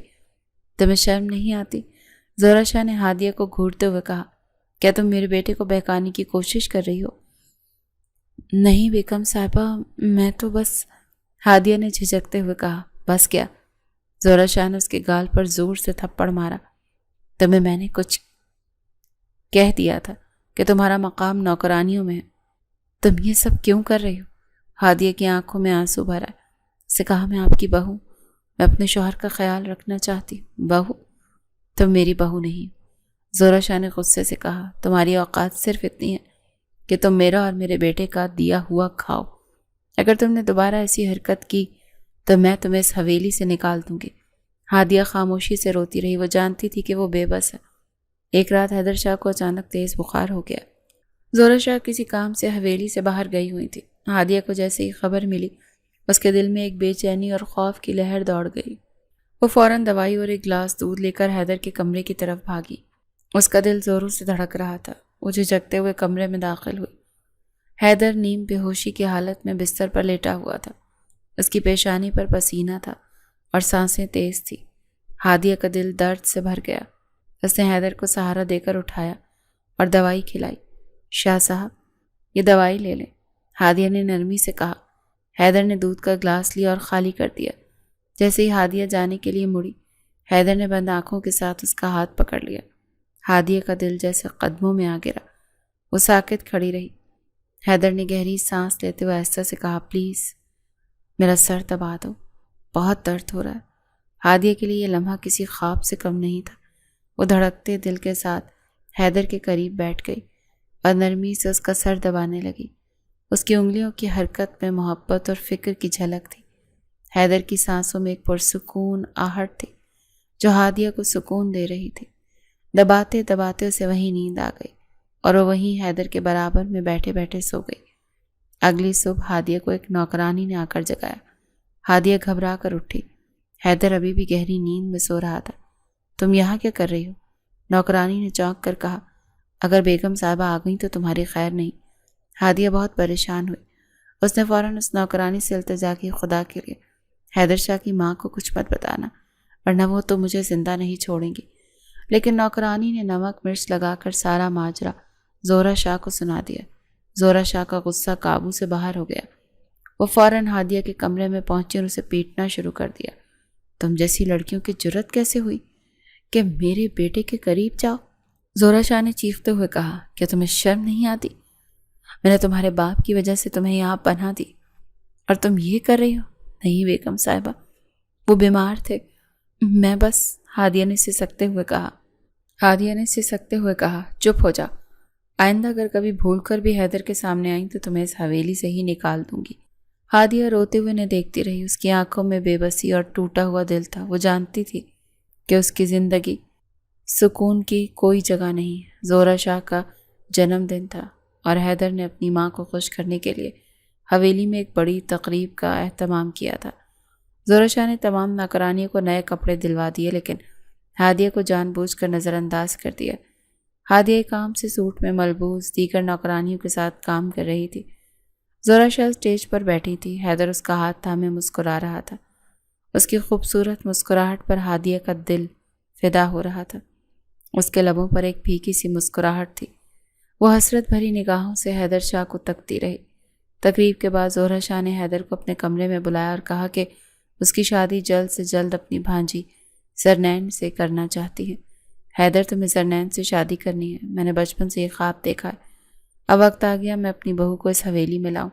تمہیں شرم نہیں آتی؟ زہرہ شاہ نے ہادیہ کو گھورتے ہوئے کہا، کیا تم میرے بیٹے کو بہکانے کی کوشش کر رہی ہو؟ نہیں بیگم صاحبہ، میں تو بس، ہادیہ نے جھجکتے ہوئے کہا۔ بس کیا؟ زہرہ شاہ نے اس کے گال پر زور سے تھپڑ مارا۔ تمہیں میں نے کچھ کہہ دیا تھا کہ تمہارا مقام نوکرانیوں میں ہے۔ تم یہ سب کیوں کر رہی ہو؟ ہادیہ کی آنکھوں میں آنسو بھرا۔ اسے کہا، میں آپ کی بہو، میں اپنے شوہر کا خیال رکھنا چاہتی ہوں۔ بہو؟ تم میری بہو نہیں۔ زہرہ شاہ نے غصے سے کہا، تمہاری اوقات صرف اتنی ہے کہ تم میرا اور میرے بیٹے کا دیا ہوا کھاؤ۔ اگر تم نے دوبارہ ایسی حرکت کی تو میں تمہیں اس حویلی سے نکال دوں گی۔ ہادیہ خاموشی سے روتی رہی۔ وہ جانتی تھی کہ وہ بے بس ہے۔ ایک رات حیدر شاہ کو اچانک تیز بخار ہو گیا۔ زہرہ شاہ کسی کام سے حویلی سے باہر گئی ہوئی تھی۔ ہادیہ کو جیسے ہی خبر ملی اس کے دل میں ایک بے چینی اور خوف کی لہر دوڑ گئی۔ وہ فوراً دوائی اور ایک گلاس دودھ لے کر حیدر کے کمرے کی طرف بھاگی۔ اس کا دل زوروں سے دھڑک رہا تھا۔ وہ جھجکتے ہوئے کمرے میں داخل ہوئی۔ حیدر نیم بے ہوشی کی حالت میں بستر پر لیٹا ہوا تھا۔ اس کی پیشانی پر پسینہ تھا اور سانسیں تیز تھی۔ ہادیہ کا دل درد سے بھر گیا۔ اس نے حیدر کو سہارا دے کر اٹھایا اور دوائی کھلائی۔ شاہ صاحب، یہ دوائی لے لیں، ہادیہ نے نرمی سے کہا۔ حیدر نے دودھ کا گلاس لیا اور خالی کر دیا۔ جیسے ہی ہادیہ جانے کے لیے مڑی، حیدر نے بند آنکھوں کے ساتھ اس کا ہاتھ پکڑ لیا۔ ہادیہ کا دل جیسے قدموں میں آ گرا۔ وہ ساکت کھڑی رہی۔ حیدر نے گہری سانس لیتے ہوئے آہستہ سے کہا، پلیز میرا سر دبا دو، بہت درد ہو رہا ہے۔ ہادیہ کے لیے یہ لمحہ کسی خواب سے کم نہیں تھا۔ وہ دھڑکتے دل کے ساتھ حیدر کے قریب بیٹھ گئی اور نرمی سے اس کا سر دبانے لگی۔ اس کی انگلیوں کی حرکت میں محبت اور فکر کی جھلک تھی۔ حیدر کی سانسوں میں ایک پرسکون آہٹ تھی جو ہادیہ کو سکون دے رہی تھی۔ دباتے دباتے اسے وہیں نیند آ گئی اور وہ وہیں حیدر کے برابر میں بیٹھے بیٹھے سو گئی۔ اگلی صبح ہادیہ کو ایک نوکرانی نے آ کر جگایا۔ ہادیہ گھبرا کر اٹھی۔ حیدر ابھی بھی گہری نیند میں سو رہا تھا۔ تم یہاں کیا کر رہی ہو؟ نوکرانی نے چونک کر کہا۔ اگر بیگم صاحبہ آ گئیں تو تمہاری خیر نہیں۔ ہادیہ بہت پریشان ہوئی۔ اس نے فوراً اس نوکرانی سے التجا کی، خدا کے لیے حیدر شاہ کی ماں کو کچھ مت بتانا ورنہ وہ تو مجھے زندہ نہیں چھوڑیں گی۔ لیکن نوکرانی نے نمک مرچ لگا کر سارا ماجرا زہرہ شاہ کو سنا دیا۔ زہرہ شاہ کا غصہ قابو سے باہر ہو گیا۔ وہ فوراً ہادیہ کے کمرے میں پہنچی اور اسے پیٹنا شروع کر دیا۔ تم جیسی لڑکیوں کی جرت کیسے ہوئی کہ میرے بیٹے کے قریب جاؤ؟ زہرہ شاہ نے چیختے ہوئے کہا، کیا تمہیں شرم نہیں آتی؟ میں نے تمہارے باپ کی وجہ سے تمہیں یہاں پناہ دی اور تم یہ کر رہی ہو؟ نہیں بیگم صاحبہ، وہ بیمار تھے، میں بس، ہادیہ نے سسکتے ہوئے کہا، چپ ہو جا۔ آئندہ اگر کبھی بھول کر بھی حیدر کے سامنے آئیں تو تمہیں اس حویلی سے ہی نکال دوں گی۔ ہادیہ روتے ہوئے نے دیکھتی رہی۔ اس کی آنکھوں میں بے بسی اور ٹوٹا ہوا دل تھا۔ وہ جانتی تھی کہ اس کی زندگی سکون کی کوئی جگہ نہیں۔ زہرہ شاہ کا جنم دن تھا اور حیدر نے اپنی ماں کو خوش کرنے کے لیے حویلی میں ایک بڑی تقریب کا اہتمام کیا تھا۔ زہرہ شاہ نے تمام نوکرانیوں کو نئے کپڑے دلوا دیے لیکن ہادیہ کو جان بوجھ کر نظر انداز کر دیا۔ ہادیہ ایک عام سے سوٹ میں ملبوس دیگر نوکرانیوں کے ساتھ کام کر رہی تھی۔ زہرہ شاہ اسٹیج پر بیٹھی تھی۔ حیدر اس کا ہاتھ تھامے مسکرا رہا تھا۔ اس کی خوبصورت مسکراہٹ پر ہادیہ کا دل فدا ہو رہا تھا۔ اس کے لبوں پر ایک پھیکی سی مسکراہٹ تھی۔ وہ حسرت بھری نگاہوں سے حیدر شاہ کو تکتی رہی۔ تقریب کے بعد زہرہ شاہ نے حیدر کو اپنے کمرے میں بلایا اور کہا کہ اس کی شادی جلد سے جلد اپنی بھانجی زرنین سے کرنا چاہتی ہے۔ حیدر، تمہیں زرنین سے شادی کرنی ہے؟ میں نے بچپن سے یہ خواب دیکھا ہے۔ اب وقت آ گیا میں اپنی بہو کو اس حویلی میں لاؤں۔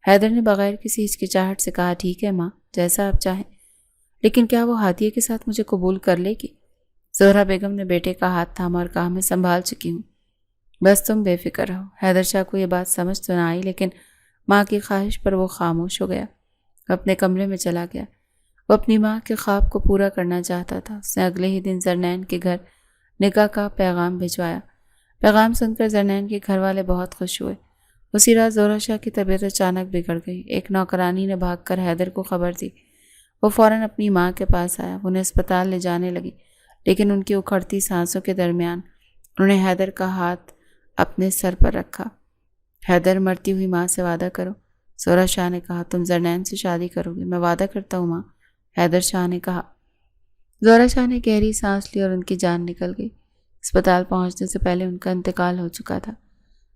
حیدر نے بغیر کسی ہچکچاہٹ سے کہا، ٹھیک ہے ماں، جیسا آپ چاہیں، لیکن کیا وہ ہادیہ کے ساتھ مجھے قبول کر لے گی؟ زہرہ بیگم نے بیٹے کا ہاتھ تھاما اور کہا، میں سنبھال چکی ہوں، بس تم بے فکر رہو۔ حیدر شاہ کو یہ بات سمجھ تو نہ آئی، لیکن ماں کی خواہش پر وہ خاموش ہو گیا، اپنے کمرے میں چلا گیا۔ وہ اپنی ماں کے خواب کو پورا کرنا چاہتا تھا۔ اس نے اگلے ہی دن زرنین کے گھر نکاح کا پیغام بھجوایا۔ پیغام سن کر زرنین کے گھر والے بہت خوش ہوئے۔ اسی رات زہرہ شاہ کی طبیعت اچانک بگڑ گئی۔ ایک نوکرانی نے بھاگ کر حیدر کو خبر دی۔ وہ فوراً اپنی ماں کے پاس آیا، وہ انہیں اسپتال لے جانے لگی، لیکن ان کی اکھڑتی سانسوں کے درمیان انہوں نے حیدر کا ہاتھ اپنے سر پر رکھا۔ حیدر، مرتی ہوئی ماں سے وعدہ کرو۔ زہرہ شاہ نے کہا، تم زرنین سے شادی کرو گے؟ میں وعدہ کرتا ہوں ماں، حیدر شاہ نے کہا۔ زہرہ شاہ نے گہری سانس لی اور ان کی جان نکل گئی۔ اسپتال پہنچنے سے پہلے ان کا انتقال ہو چکا تھا۔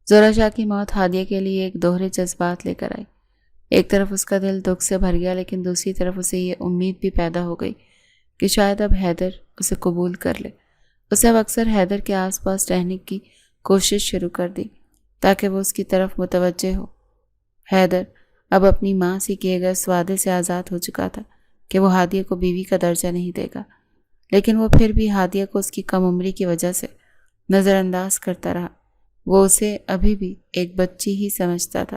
زہرہ شاہ کی موت ہادیہ کے لیے ایک دوہرے جذبات لے کر آئی۔ ایک طرف اس کا دل دکھ سے بھر گیا، لیکن دوسری طرف اسے یہ امید بھی پیدا ہو گئی کہ شاید اب حیدر اسے قبول کر لے۔ اسے اب اکثر حیدر کے آس پاس رہنے کی کوشش شروع کر دی تاکہ وہ اس کی طرف متوجہ ہو۔ حیدر اب اپنی ماں سے کیے گئے اس وعدے سے آزاد ہو چکا تھا کہ وہ ہادیہ کو بیوی کا درجہ نہیں دے گا، لیکن وہ پھر بھی ہادیہ کو اس کی کم عمری کی وجہ سے نظر انداز کرتا رہا۔ وہ اسے ابھی بھی ایک بچی ہی سمجھتا تھا۔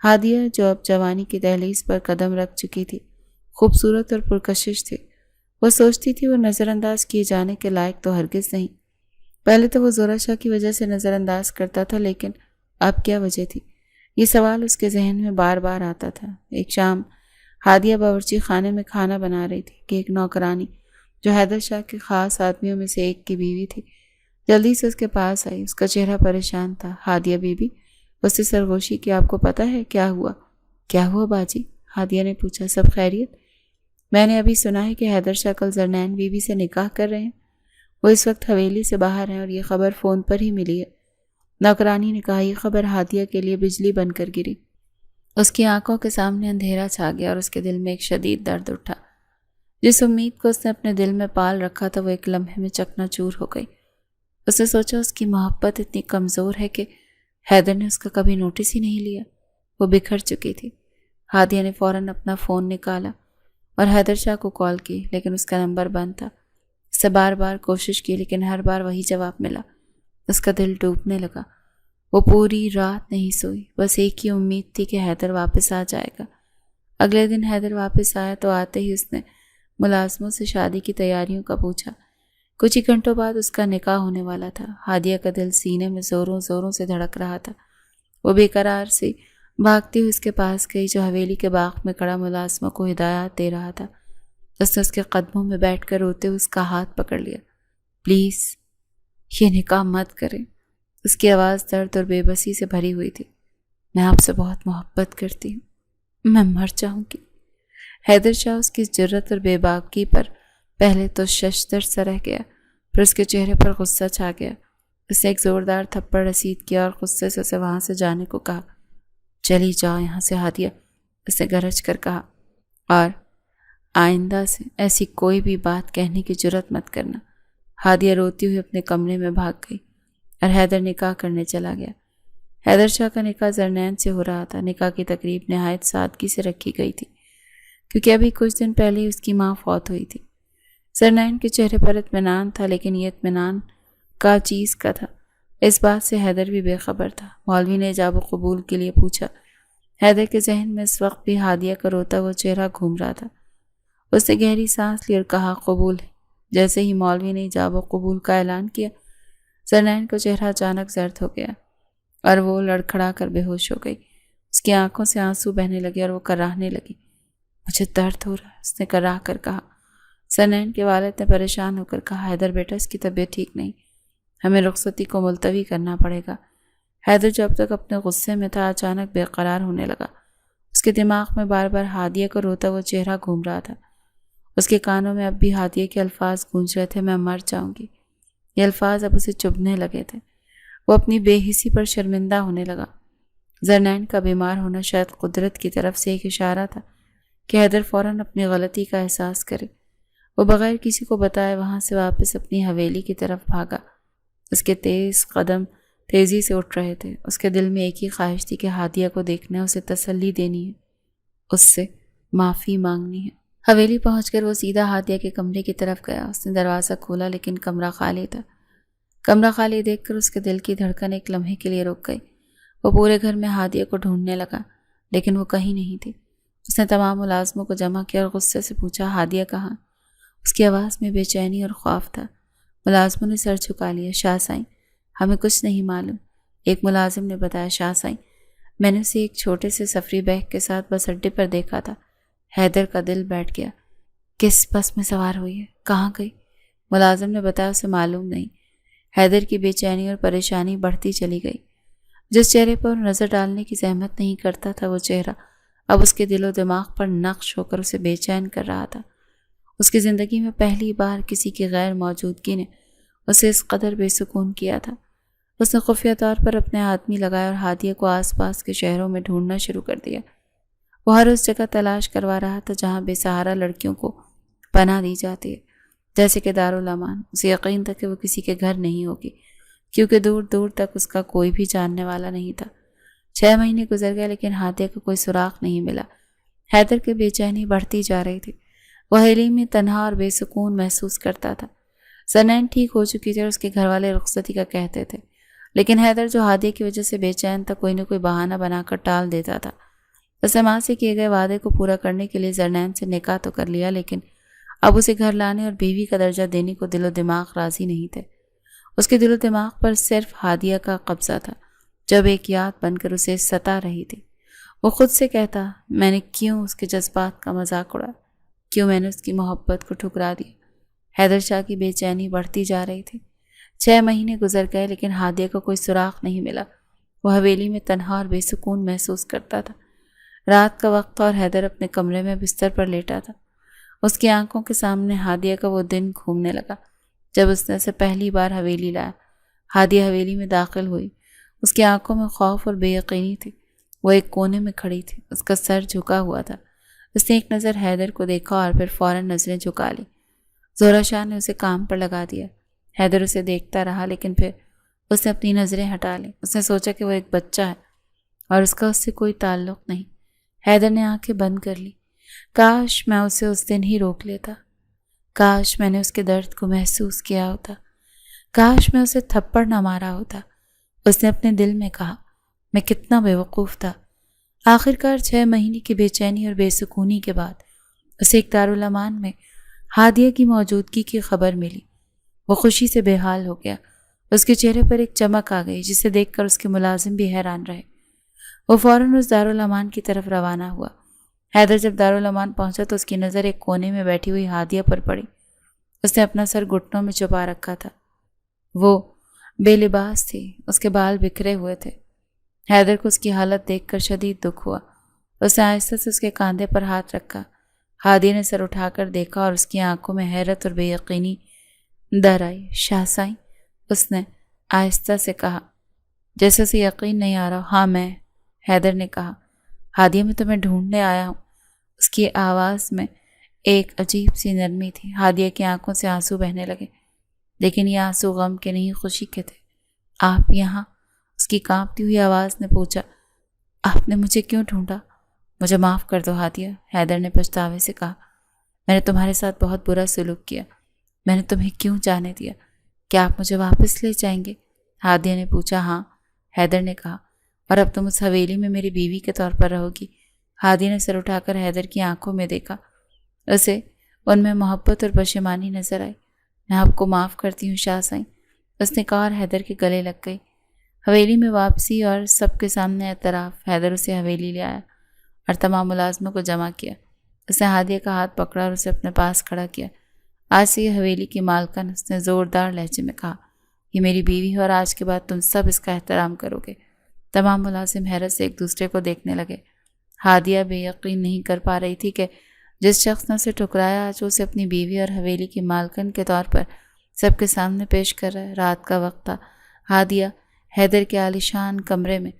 ہادیہ، جو اب جوانی کی دہلیز پر قدم رکھ چکی تھی، خوبصورت اور پرکشش تھی۔ وہ سوچتی تھی وہ نظر انداز کیے جانے کے لائق تو ہرگز نہیں۔ پہلے تو وہ زہرہ شاہ کی وجہ سے نظر انداز کرتا تھا، لیکن اب کیا وجہ تھی؟ یہ سوال اس کے ذہن میں بار بار آتا تھا۔ ایک شام ہادیہ باورچی خانے میں کھانا بنا رہی تھی کہ ایک نوکرانی، جو حیدر شاہ کے خاص آدمیوں میں سے ایک کی بیوی تھی، جلدی سے اس کے پاس آئی۔ اس کا چہرہ پریشان تھا۔ ہادیہ بیوی، اس سے سرگوشی کی، آپ کو پتہ ہے کیا ہوا؟ کیا ہوا باجی؟ ہادیہ نے پوچھا۔ سب خیریت؟ میں نے ابھی سنا ہے کہ حیدر شاہ کل زرنین بیوی سے نکاح کر رہے ہیں۔ وہ اس وقت حویلی سے باہر ہیں اور یہ خبر فون پر ہی ملی ہے۔ نوکرانی نے کہا۔ یہ خبر ہادیہ کے لیے بجلی بن کر گری۔ اس کی آنکھوں کے سامنے اندھیرا چھا گیا اور اس کے دل میں ایک شدید درد اٹھا۔ جس امید کو اس نے اپنے دل میں پال رکھا تھا، وہ ایک لمحے میں چکنا چور ہو گئی۔ اس نے سوچا اس کی محبت اتنی کمزور ہے کہ حیدر نے اس کا کبھی نوٹس ہی نہیں لیا۔ وہ بکھر چکی تھی۔ ہادیہ نے فوراً اپنا فون نکالا اور حیدر شاہ کو کال کی، لیکن اس کا نمبر بند تھا۔ اس سے بار بار کوشش کی، لیکن ہر بار وہی جواب ملا۔ اس کا دل ڈوبنے لگا۔ وہ پوری رات نہیں سوئی، بس ایک ہی امید تھی کہ حیدر واپس آ جائے گا۔ اگلے دن حیدر واپس آیا تو آتے ہی اس نے ملازموں سے شادی کی تیاریوں کا پوچھا۔ کچھ ہی گھنٹوں بعد اس کا نکاح ہونے والا تھا۔ ہادیہ کا دل سینے میں زوروں زوروں سے دھڑک رہا تھا۔ وہ بے قرار سی بھاگتی ہوئی اس کے پاس گئی، جو حویلی کے باغ میں کھڑا ملازموں کو ہدایات دے رہا تھا۔ اس نے اس کے قدموں میں بیٹھ کر روتے ہوئے اس کا ہاتھ پکڑ لیا۔ پلیز یہ نکاح مت کریں۔ اس کی آواز درد اور بے بسی سے بھری ہوئی تھی۔ میں آپ سے بہت محبت کرتی ہوں، میں مر جاؤں گی۔ حیدر شاہ اس کی جرت اور بے باکی پر پہلے تو ششدر سا رہ گیا، پھر اس کے چہرے پر غصہ چھا گیا۔ اس نے ایک زوردار تھپڑ رسید کیا اور غصے سے اسے وہاں سے جانے کو کہا۔ چلی جاؤ یہاں سے ہادیہ، اس نے گرج کر کہا، اور آئندہ سے ایسی کوئی بھی بات کہنے کی جرت مت کرنا۔ ہادیہ روتی ہوئی اپنے کمرے میں بھاگ گئی اور حیدر نکاح کرنے چلا گیا۔ حیدر شاہ کا نکاح زرنین سے ہو رہا تھا۔ نکاح کی تقریب نہایت سادگی سے رکھی گئی تھی، کیونکہ ابھی کچھ دن پہلے ہی اس کی ماں فوت ہوئی تھی۔ زرنین کے چہرے پر اطمینان تھا، لیکن یہ اطمینان کا چیز کا تھا، اس بات سے حیدر بھی بے خبر تھا۔ مولوی نے ایجاب و قبول کے لیے پوچھا۔ حیدر کے ذہن میں اس وقت بھی ہادیہ کا روتا ہوا چہرہ گھوم رہا تھا۔ اس نے گہری سانس لی اور کہا، قبول ہے۔ جیسے ہی مولوی نے ایجاب و قبول کا اعلان کیا، زرنین کا چہرہ اچانک زرد ہو گیا اور وہ لڑکھڑا کر بے ہوش ہو گئی۔ اس کی آنکھوں سے آنسو بہنے لگے اور وہ کراہنے لگی۔ مجھے درد ہو رہا ہے، اس نے کراہ کر کہا۔ زرنین کے والد نے پریشان ہو کر کہا، حیدر بیٹا، اس کی طبیعت ٹھیک نہیں، ہمیں رخصتی کو ملتوی کرنا پڑے گا۔ حیدر جب تک اپنے غصے میں تھا، اچانک بے قرار ہونے لگا۔ اس کے دماغ میں بار بار ہادیہ کا روتا ہوا چہرہ گھوم رہا تھا۔ اس کے کانوں میں اب بھی ہادیہ کے الفاظ گونج رہے تھے، میں مر جاؤں گی۔ یہ الفاظ اب اسے چبھنے لگے تھے۔ وہ اپنی بے حسی پر شرمندہ ہونے لگا۔ زرنین کا بیمار ہونا شاید قدرت کی طرف سے ایک اشارہ تھا کہ حیدر فوراً اپنی غلطی کا احساس کرے۔ وہ بغیر کسی کو بتائے وہاں سے واپس اپنی حویلی کی طرف بھاگا۔ اس کے تیز قدم تیزی سے اٹھ رہے تھے۔ اس کے دل میں ایک ہی خواہش تھی کہ ہادیہ کو دیکھنا ہے، اسے تسلی دینی ہے، اس سے معافی مانگنی ہے۔ حویلی پہنچ کر وہ سیدھا ہادیہ کے کمرے کی طرف گیا۔ اس نے دروازہ کھولا لیکن کمرہ خالی تھا۔ کمرہ خالی دیکھ کر اس کے دل کی دھڑکن ایک لمحے کے لیے رک گئی۔ وہ پورے گھر میں ہادیہ کو ڈھونڈنے لگا لیکن وہ کہیں نہیں تھی۔ اس نے تمام ملازموں کو جمع کیا اور غصے سے پوچھا، ہادیہ کہاں؟ اس کی آواز میں بے چینی اور خوف تھا۔ ملازموں نے سر جھکا لیا۔ شاہ سائیں، ہمیں کچھ نہیں معلوم، ایک ملازم نے بتایا۔ شاہ سائیں، میں نے اسے ایک چھوٹے سے سفری بیگ کے ساتھ بس اڈے پر دیکھا تھا۔ حیدر کا دل بیٹھ گیا۔ کس بس میں سوار ہوئی ہے؟ کہاں گئی؟ ملازم نے بتایا، اسے معلوم نہیں۔ حیدر کی بے چینی اور پریشانی بڑھتی چلی گئی۔ جس چہرے پر نظر ڈالنے کی زحمت نہیں کرتا تھا، وہ چہرہ اب اس کے دل و دماغ پر نقش ہو کر اسے بے چین کر رہا تھا۔ اس کی زندگی میں پہلی بار کسی کی غیر موجودگی نے اسے اس قدر بے سکون کیا تھا۔ اس نے خفیہ طور پر اپنے آدمی لگائے اور ہادیہ کو آس پاس کے شہروں میں ڈھونڈنا شروع کر دیا۔ وہ ہر اس جگہ تلاش کروا رہا تھا جہاں بے سہارا لڑکیوں کو پناہ دی جاتی ہے، جیسے کہ دارالامان۔ اسے یقین تھا کہ وہ کسی کے گھر نہیں ہوگی کیونکہ دور دور تک اس کا کوئی بھی جاننے والا نہیں تھا۔ 6 مہینے گزر گئے لیکن ہادیہ کا کوئی سراغ نہیں ملا۔ حیدر کی بے چینی بڑھتی جا رہی تھی۔ وہ حویلی میں تنہا اور بے سکون محسوس کرتا تھا۔ زرنین ٹھیک ہو چکی تھی اور اس کے گھر والے رخصتی کا کہتے تھے، لیکن حیدر جو ہادیہ کی وجہ سے بے چین تھا کوئی نہ کوئی بہانہ بنا کر ٹال دیتا تھا۔ اس نے ماں سے کیے گئے وعدے کو پورا کرنے کے لیے زرنین سے نکاح تو کر لیا لیکن اب اسے گھر لانے اور بیوی کا درجہ دینے کو دل و دماغ راضی نہیں تھے۔ اس کے دل و دماغ پر صرف ہادیہ کا قبضہ تھا جب ایک یاد بن کر اسے ستا رہی تھی۔ وہ خود سے کہتا، میں نے کیوں اس کے جذبات کا مذاق اڑایا، کیوں میں نے اس کی محبت کو ٹھکرا دیا۔ حیدر شاہ کی بے چینی بڑھتی جا رہی تھی۔ 6 مہینے گزر گئے لیکن ہادیہ کا کوئی سراغ نہیں ملا۔ وہ حویلی میں تنہا اور بے سکون محسوس کرتا تھا۔ رات کا وقت اور حیدر اپنے کمرے میں بستر پر لیٹا تھا۔ اس کی آنکھوں کے سامنے ہادیہ کا وہ دن گھومنے لگا جب اس نے اسے پہلی بار حویلی لایا۔ ہادیہ حویلی میں داخل ہوئی۔ اس کی آنکھوں میں خوف اور بے یقینی تھی۔ وہ ایک کونے میں کھڑی تھی، اس کا سر جھکا ہوا تھا۔ اس نے ایک نظر حیدر کو دیکھا اور پھر فوراً نظریں جھکا لی۔ زہرہ شاہ نے اسے کام پر لگا دیا۔ حیدر اسے دیکھتا رہا لیکن پھر اس نے اپنی نظریں ہٹا لیں۔ اس نے سوچا کہ وہ ایک بچہ ہے اور اس کا اس سے کوئی تعلق نہیں۔ حیدر نے آنکھیں بند کر لی۔ کاش میں اسے اس دن ہی روک لیتا، کاش میں نے اس کے درد کو محسوس کیا ہوتا، کاش میں اسے تھپڑ نہ مارا ہوتا۔ اس نے اپنے دل میں کہا، میں کتنا بے وقوف تھا۔ آخرکار 6 مہینے کی بے چینی اور بے سکونی کے بعد اسے ایک دارالامان میں ہادیہ کی موجودگی کی خبر ملی۔ وہ خوشی سے بے حال ہو گیا۔ اس کے چہرے پر ایک چمک آ گئی جسے دیکھ کر اس کے ملازم بھی حیران رہے۔ وہ فوراً اس دارالامان کی طرف روانہ ہوا۔ حیدر جب دارالامان پہنچا تو اس کی نظر ایک کونے میں بیٹھی ہوئی ہادیہ پر پڑی۔ اس نے اپنا سر گھٹنوں میں چھپا رکھا تھا۔ وہ بے لباس تھی، اس کے بال بکھرے ہوئے تھے۔ حیدر کو اس کی حالت دیکھ کر شدید دکھ ہوا۔ اس نے آہستہ سے اس کے کاندھے پر ہاتھ رکھا۔ ہادیہ نے سر اٹھا کر دیکھا اور اس کی آنکھوں میں حیرت اور بے یقینی در آئی۔ شاہ سائیں، اس نے آہستہ سے کہا، جیسے اسے یقین نہیں آ رہا۔ ہاں میں، حیدر نے کہا۔ ہادیہ، میں تمہیں ڈھونڈنے آیا ہوں۔ اس کی آواز میں ایک عجیب سی نرمی تھی۔ ہادیہ کی آنکھوں سے آنسو بہنے لگے لیکن یہ آنسو غم کے نہیں، خوشی کے تھے۔ آپ یہاں؟ اس کی کانپتی ہوئی آواز نے پوچھا۔ آپ نے مجھے کیوں ڈھونڈا؟ مجھے معاف کر دو ہادیہ، حیدر نے پچھتاوے سے کہا۔ میں نے تمہارے ساتھ بہت برا سلوک کیا۔ میں نے تمہیں کیوں جانے دیا؟ کیا آپ مجھے واپس لے جائیں گے؟ ہادیہ نے پوچھا۔ ہاں، حیدر نے کہا۔ اور اب تم اس حویلی میں میری بیوی کے طور پر رہو گی؟ ہادیہ نے سر اٹھا کر حیدر کی آنکھوں میں دیکھا۔ اسے ان میں محبت اور پشیمانی نظر آئی۔ میں آپ کو معاف کرتی ہوں شاہ سائیں، اس نے کہا اور حیدر کے گلے لگ گئی۔ حویلی میں واپسی اور سب کے سامنے اعتراف۔ حیدر اسے حویلی لے آیا اور تمام ملازموں کو جمع کیا۔ اس نے ہادیہ کا ہاتھ پکڑا اور اسے اپنے پاس کھڑا کیا۔ آج سے یہ حویلی کی مالکن، اس نے زوردار لہجے میں کہا، یہ میری بیوی ہے اور آج کے بعد تم سب اس کا احترام کرو گے۔ تمام ملازم حیرت سے ایک دوسرے کو دیکھنے لگے۔ ہادیہ بے یقین نہیں کر پا رہی تھی کہ جس شخص نے اسے ٹھکرایا آج اسے اپنی بیوی اور حویلی کی مالکن کے طور پر سب کے سامنے پیش کر رہا ہے۔ رات کا وقت تھا۔ ہادیہ حیدر کے عالیشان کمرے میں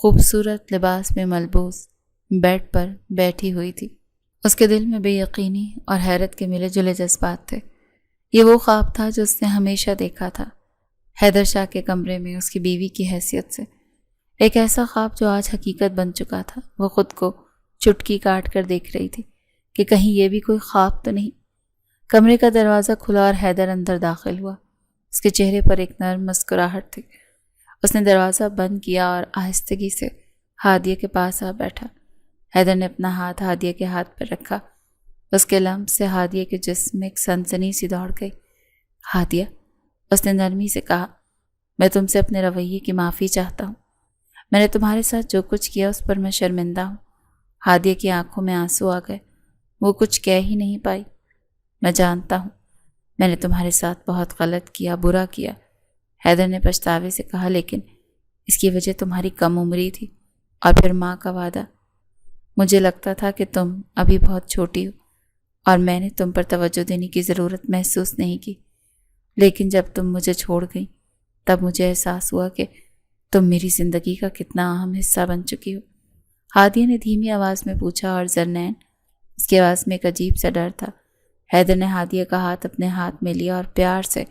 خوبصورت لباس میں ملبوس بیڈ پر بیٹھی ہوئی تھی۔ اس کے دل میں بے یقینی اور حیرت کے ملے جلے جذبات تھے۔ یہ وہ خواب تھا جو اس نے ہمیشہ دیکھا تھا، حیدر شاہ کے کمرے میں اس کی بیوی کی حیثیت سے۔ ایک ایسا خواب جو آج حقیقت بن چکا تھا۔ وہ خود کو چٹکی کاٹ کر دیکھ رہی تھی کہ کہیں یہ بھی کوئی خواب تو نہیں۔ کمرے کا دروازہ کھلا اور حیدر اندر داخل ہوا۔ اس کے چہرے پر ایک نرم مسکراہٹ تھی۔ اس نے دروازہ بند کیا اور آہستگی سے ہادیہ کے پاس آ بیٹھا۔ حیدر نے اپنا ہاتھ ہادیہ کے ہاتھ پر رکھا۔ اس کے لمس سے ہادیہ کے جسم میں ایک سنسنی سی دوڑ گئی۔ ہادیہ، اس نے نرمی سے کہا، میں تم سے اپنے رویے کی معافی چاہتا ہوں۔ میں نے تمہارے ساتھ جو کچھ کیا اس پر میں شرمندہ ہوں۔ ہادیہ کی آنکھوں میں آنسو آ گئے۔ وہ کچھ کہہ ہی نہیں پائی۔ میں جانتا ہوں میں نے تمہارے ساتھ بہت غلط کیا، برا کیا، حیدر نے پچھتاوے سے کہا، لیکن اس کی وجہ تمہاری کم عمری تھی اور پھر ماں کا وعدہ۔ مجھے لگتا تھا کہ تم ابھی بہت چھوٹی ہو اور میں نے تم پر توجہ دینے کی ضرورت محسوس نہیں کی، لیکن جب تم مجھے چھوڑ گئی تب مجھے احساس ہوا کہ تم میری زندگی کا کتنا اہم حصہ بن چکی ہو۔ ہادیہ نے دھیمی آواز میں پوچھا، اور زرنین؟ اس کی آواز میں ایک عجیب سا ڈر تھا۔ حیدر نے ہادیہ کا ہاتھ اپنے ہاتھ میں لیا اور پیار سے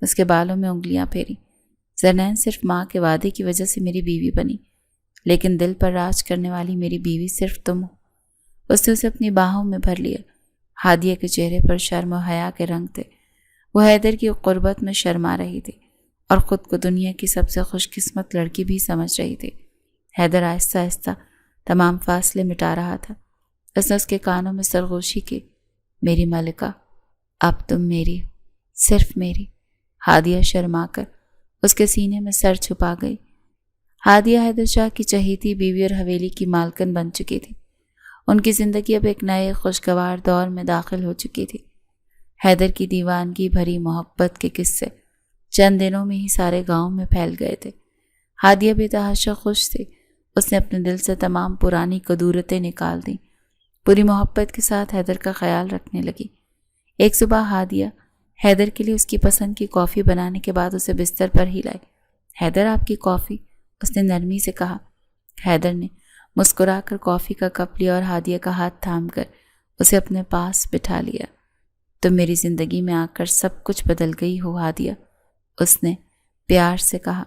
اس کے بالوں میں انگلیاں پھیری۔ زرنین صرف ماں کے وعدے کی وجہ سے میری بیوی بنی، لیکن دل پر راج کرنے والی میری بیوی صرف تم ہو۔ اس نے اسے اپنی باہوں میں بھر لیا۔ ہادیہ کے چہرے پر شرم و حیا کے رنگ تھے۔ وہ حیدر کی قربت میں شرما رہی تھی اور خود کو دنیا کی سب سے خوش قسمت لڑکی بھی سمجھ رہی تھی۔ حیدر آہستہ آہستہ تمام فاصلے مٹا رہا تھا۔ اس نے اس کے کانوں میں سرگوشی کی، میری ملکہ، اب تم میری ہو، صرف میری۔ ہادیہ شرما کر اس کے سینے میں سر چھپا گئی۔ ہادیہ حیدر شاہ کی چہیتی بیوی اور حویلی کی مالکن بن چکی تھی۔ ان کی زندگی اب ایک نئے خوشگوار دور میں داخل ہو چکی تھی۔ حیدر کی دیوانگی بھری محبت کے قصے چند دنوں میں ہی سارے گاؤں میں پھیل گئے تھے۔ ہادیہ بے تحاشا خوش تھی۔ اس نے اپنے دل سے تمام پرانی کدورتیں نکال دیں۔ پوری محبت کے ساتھ حیدر کا خیال رکھنے لگی۔ ایک صبح ہادیہ حیدر کے لیے اس کی پسند کی کافی بنانے کے بعد اسے بستر پر ہی لائی۔ حیدر، آپ کی کافی، اس نے نرمی سے کہا۔ حیدر نے مسکرا کر کافی کا کپ لیا اور ہادیہ کا ہاتھ تھام کر اسے اپنے پاس بٹھا لیا۔ تم میری زندگی میں آ کر سب کچھ بدل گئی ہو ہادیہ، اس نے پیار سے کہا۔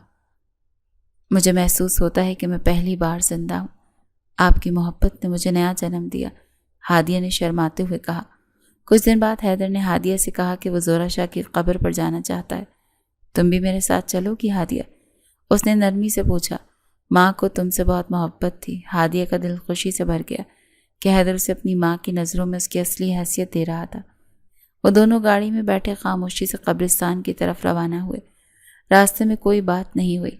مجھے محسوس ہوتا ہے کہ میں پہلی بار زندہ ہوں۔ آپ کی محبت نے مجھے نیا جنم دیا، ہادیہ نے شرماتے ہوئے کہا۔ کچھ دن بعد حیدر نے ہادیہ سے کہا کہ وہ زہرہ شاہ کی قبر پر جانا چاہتا ہے۔ تم بھی میرے ساتھ چلو گی ہادیہ؟ اس نے نرمی سے پوچھا۔ ماں کو تم سے بہت محبت تھی۔ ہادیہ کا دل خوشی سے بھر گیا کہ حیدر اسے اپنی ماں کی نظروں میں اس کی اصلی حیثیت دے رہا تھا۔ وہ دونوں گاڑی میں بیٹھے خاموشی سے قبرستان کی طرف روانہ ہوئے۔ راستے میں کوئی بات نہیں ہوئی،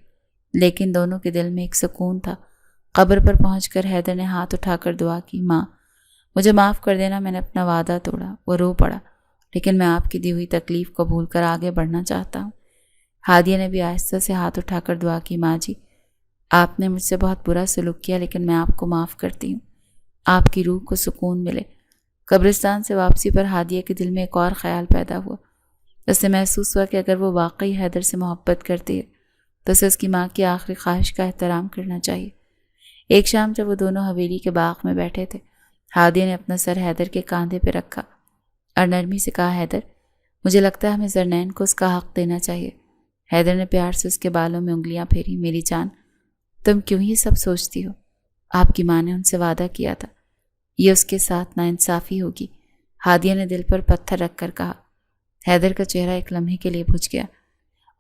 لیکن دونوں کے دل میں ایک سکون تھا۔ قبر پر پہنچ کر حیدر نے ہاتھ اٹھا کر دعا کی، ماں مجھے معاف کر دینا، میں نے اپنا وعدہ توڑا۔ وہ رو پڑا، لیکن میں آپ کی دی ہوئی تکلیف کو بھول کر آگے بڑھنا چاہتا ہوں۔ ہادیہ نے بھی آہستہ سے ہاتھ اٹھا کر دعا کی، ماں جی آپ نے مجھ سے بہت برا سلوک کیا، لیکن میں آپ کو معاف کرتی ہوں، آپ کی روح کو سکون ملے۔ قبرستان سے واپسی پر ہادیہ کے دل میں ایک اور خیال پیدا ہوا۔ اس سے محسوس ہوا کہ اگر وہ واقعی حیدر سے محبت کرتی ہے تو اسے اس کی ماں کی آخری خواہش کا احترام کرنا چاہیے۔ ایک شام جب وہ دونوں حویلی کے باغ میں بیٹھے تھے، ہادیہ نے اپنا سر حیدر کے کاندھے پہ رکھا اور نرمی سے کہا، حیدر مجھے لگتا ہے ہمیں زرنین کو اس کا حق دینا چاہیے۔ حیدر نے پیار سے اس کے بالوں میں انگلیاں پھیری، میری جان تم کیوں یہ سب سوچتی ہو؟ آپ کی ماں نے ان سے وعدہ کیا تھا، یہ اس کے ساتھ ناانصافی ہوگی۔ ہادیہ نے دل پر پتھر رکھ کر کہا۔ حیدر کا چہرہ ایک لمحے کے لیے بجھ گیا۔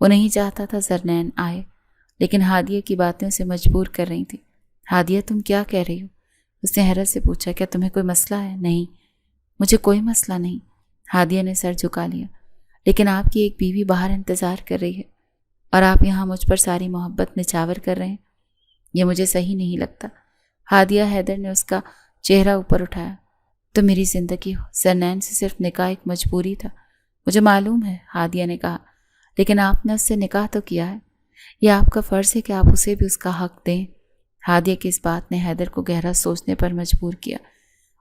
وہ نہیں چاہتا تھا زرنین آئے، لیکن ہادیہ کی باتیں اسے مجبور کر رہی تھیں۔ ہادیہ تم کیا کہہ رہی ہو؟ اس نے حیرت سے پوچھا، کیا تمہیں کوئی مسئلہ ہے؟ نہیں مجھے کوئی مسئلہ نہیں، ہادیہ نے سر جھکا لیا، لیکن آپ کی ایک بیوی باہر انتظار کر رہی ہے اور آپ یہاں مجھ پر ساری محبت نچھاور کر رہے ہیں، یہ مجھے صحیح نہیں لگتا۔ ہادیہ، حیدر نے اس کا چہرہ اوپر اٹھایا، تم میری زندگی ہو، زرنین سے صرف نکاح ایک مجبوری تھا، مجھے معلوم ہے، ہادیہ نے کہا، لیکن آپ نے اس سے نکاح تو کیا ہے، یہ آپ کا فرض ہے کہ آپ اسے بھی اس کا حق دیں۔ ہادیہ کی اس بات نے حیدر کو گہرا سوچنے پر مجبور کیا۔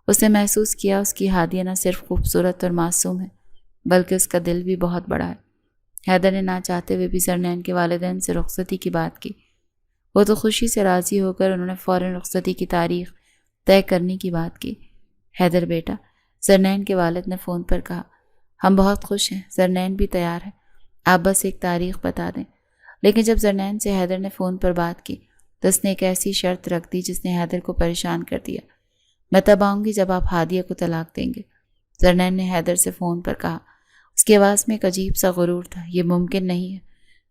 اس نے محسوس کیا اس کی ہادیہ نہ صرف خوبصورت اور معصوم ہے، بلکہ اس کا دل بھی بہت بڑا ہے۔ حیدر نے نہ چاہتے ہوئے بھی زرنین کے والدین سے رخصتی کی بات کی۔ وہ تو خوشی سے راضی ہو کر انہوں نے فوراً رخصتی کی تاریخ طے کرنے کی بات کی۔ حیدر بیٹا، زرنین کے والد نے فون پر کہا، ہم بہت خوش ہیں، زرنین بھی تیار ہے، آپ بس ایک تاریخ بتا دیں۔ لیکن جب زرنین سے حیدر نے فون پر بات کی تو اس نے ایک ایسی شرط رکھ دی جس نے حیدر کو پریشان کر دیا۔ میں تب آؤں گی جب آپ ہادیہ کو طلاق دیں گے، زرنین نے حیدر سے فون پر کہا۔ اس کی آواز میں ایک عجیب سا غرور تھا۔ یہ ممکن نہیں ہے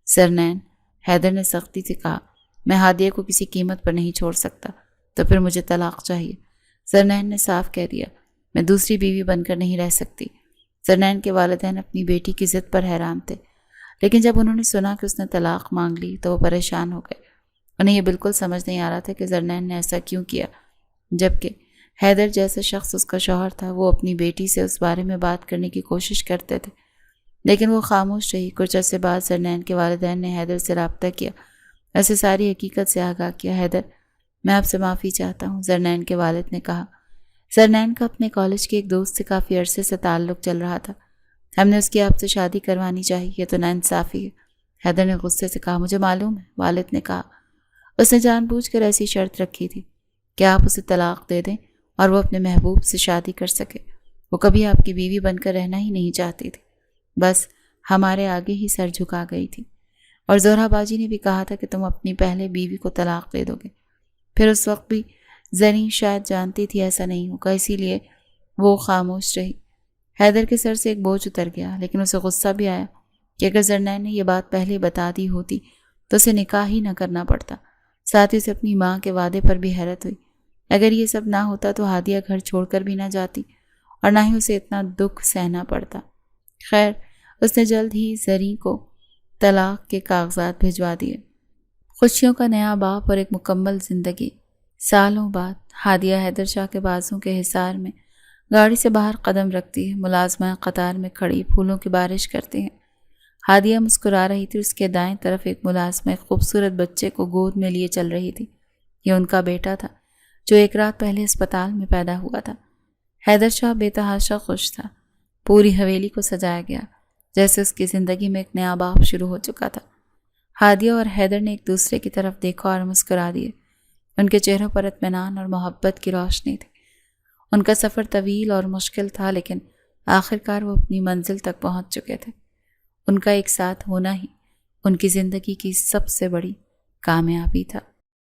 زرنین، حیدر نے سختی سے کہا، میں ہادیہ کو کسی قیمت پر نہیں چھوڑ سکتا، تو پھر مجھے طلاق چاہیے۔ زرنین نے صاف کہہ دیا، میں دوسری بیوی بن کر نہیں رہ سکتی۔ زرنین کے والدین اپنی بیٹی کی ضد پر حیران تھے، لیکن جب انہوں نے سنا کہ اس نے طلاق مانگ لی تو وہ پریشان ہو گئے۔ انہیں یہ بالکل سمجھ نہیں آ رہا تھا کہ زرنین نے ایسا کیوں کیا، جبکہ حیدر جیسا شخص اس کا شوہر تھا، وہ اپنی بیٹی سے اس بارے میں بات کرنے کی کوشش کرتے تھے، لیکن وہ خاموش رہی۔ کچھ عرصے بعد زرنین کے والدین نے حیدر سے رابطہ کیا، ایسے ساری حقیقت سے آگاہ کیا۔ حیدر، میں آپ سے معافی چاہتا ہوں، زرنین کے والد نے کہا۔ زرنین کا اپنے کالج کے ایک دوست سے کافی عرصے سے تعلق چل رہا تھا، ہم نے اس کی آپ سے شادی کروانی چاہیے، یہ تو ناانصافی ہے، حیدر نے غصے سے کہا۔ مجھے معلوم ہے، والد نے کہا، اس نے جان بوجھ کر ایسی شرط رکھی تھی کہ آپ اسے طلاق دے دیں اور وہ اپنے محبوب سے شادی کر سکے۔ وہ کبھی آپ کی بیوی بن کر رہنا ہی نہیں چاہتی تھی، بس ہمارے آگے ہی سر جھکا گئی تھی، اور زہرا باجی نے بھی کہا تھا کہ تم اپنی پہلے بیوی کو طلاق دے دو گے۔ پھر اس وقت بھی زریں شاید جانتی تھی ایسا نہیں ہوگا، اسی لیے وہ خاموش رہی۔ حیدر کے سر سے ایک بوجھ اتر گیا، لیکن اسے غصہ بھی آیا کہ اگر زرنین نے یہ بات پہلے بتا دی ہوتی تو اسے نکاح ہی نہ کرنا پڑتا۔ ساتھ ہی اسے اپنی ماں کے وعدے پر بھی حیرت ہوئی۔ اگر یہ سب نہ ہوتا تو ہادیہ گھر چھوڑ کر بھی نہ جاتی، اور نہ ہی اسے اتنا دکھ سہنا پڑتا۔ خیر، اس نے جلد ہی زریں کو طلاق کے کاغذات بھجوا دیے۔ خوشیوں کا نیا باپ اور ایک مکمل زندگی۔ سالوں بعد ہادیہ حیدر شاہ کے بازوں کے حصار میں گاڑی سے باہر قدم رکھتی ہے۔ ملازمہ قطار میں کھڑی پھولوں کی بارش کرتے ہیں۔ ہادیہ مسکرا رہی تھی، اس کے دائیں طرف ایک ملازمہ ایک خوبصورت بچے کو گود میں لیے چل رہی تھی۔ یہ ان کا بیٹا تھا جو ایک رات پہلے اسپتال میں پیدا ہوا تھا۔ حیدر شاہ بے تحاشا خوش تھا۔ پوری حویلی کو سجایا گیا جیسے اس کی زندگی میں ایک نیا باب شروع ہو چکا تھا۔ ہادیہ اور حیدر نے ایک دوسرے کی طرف دیکھا اور مسکرا دیے۔ ان کے چہروں پر اطمینان اور محبت کی روشنی تھی۔ ان کا سفر طویل اور مشکل تھا، لیکن آخرکار وہ اپنی منزل تک پہنچ چکے تھے۔ ان کا ایک ساتھ ہونا ہی ان کی زندگی کی سب سے بڑی کامیابی تھا۔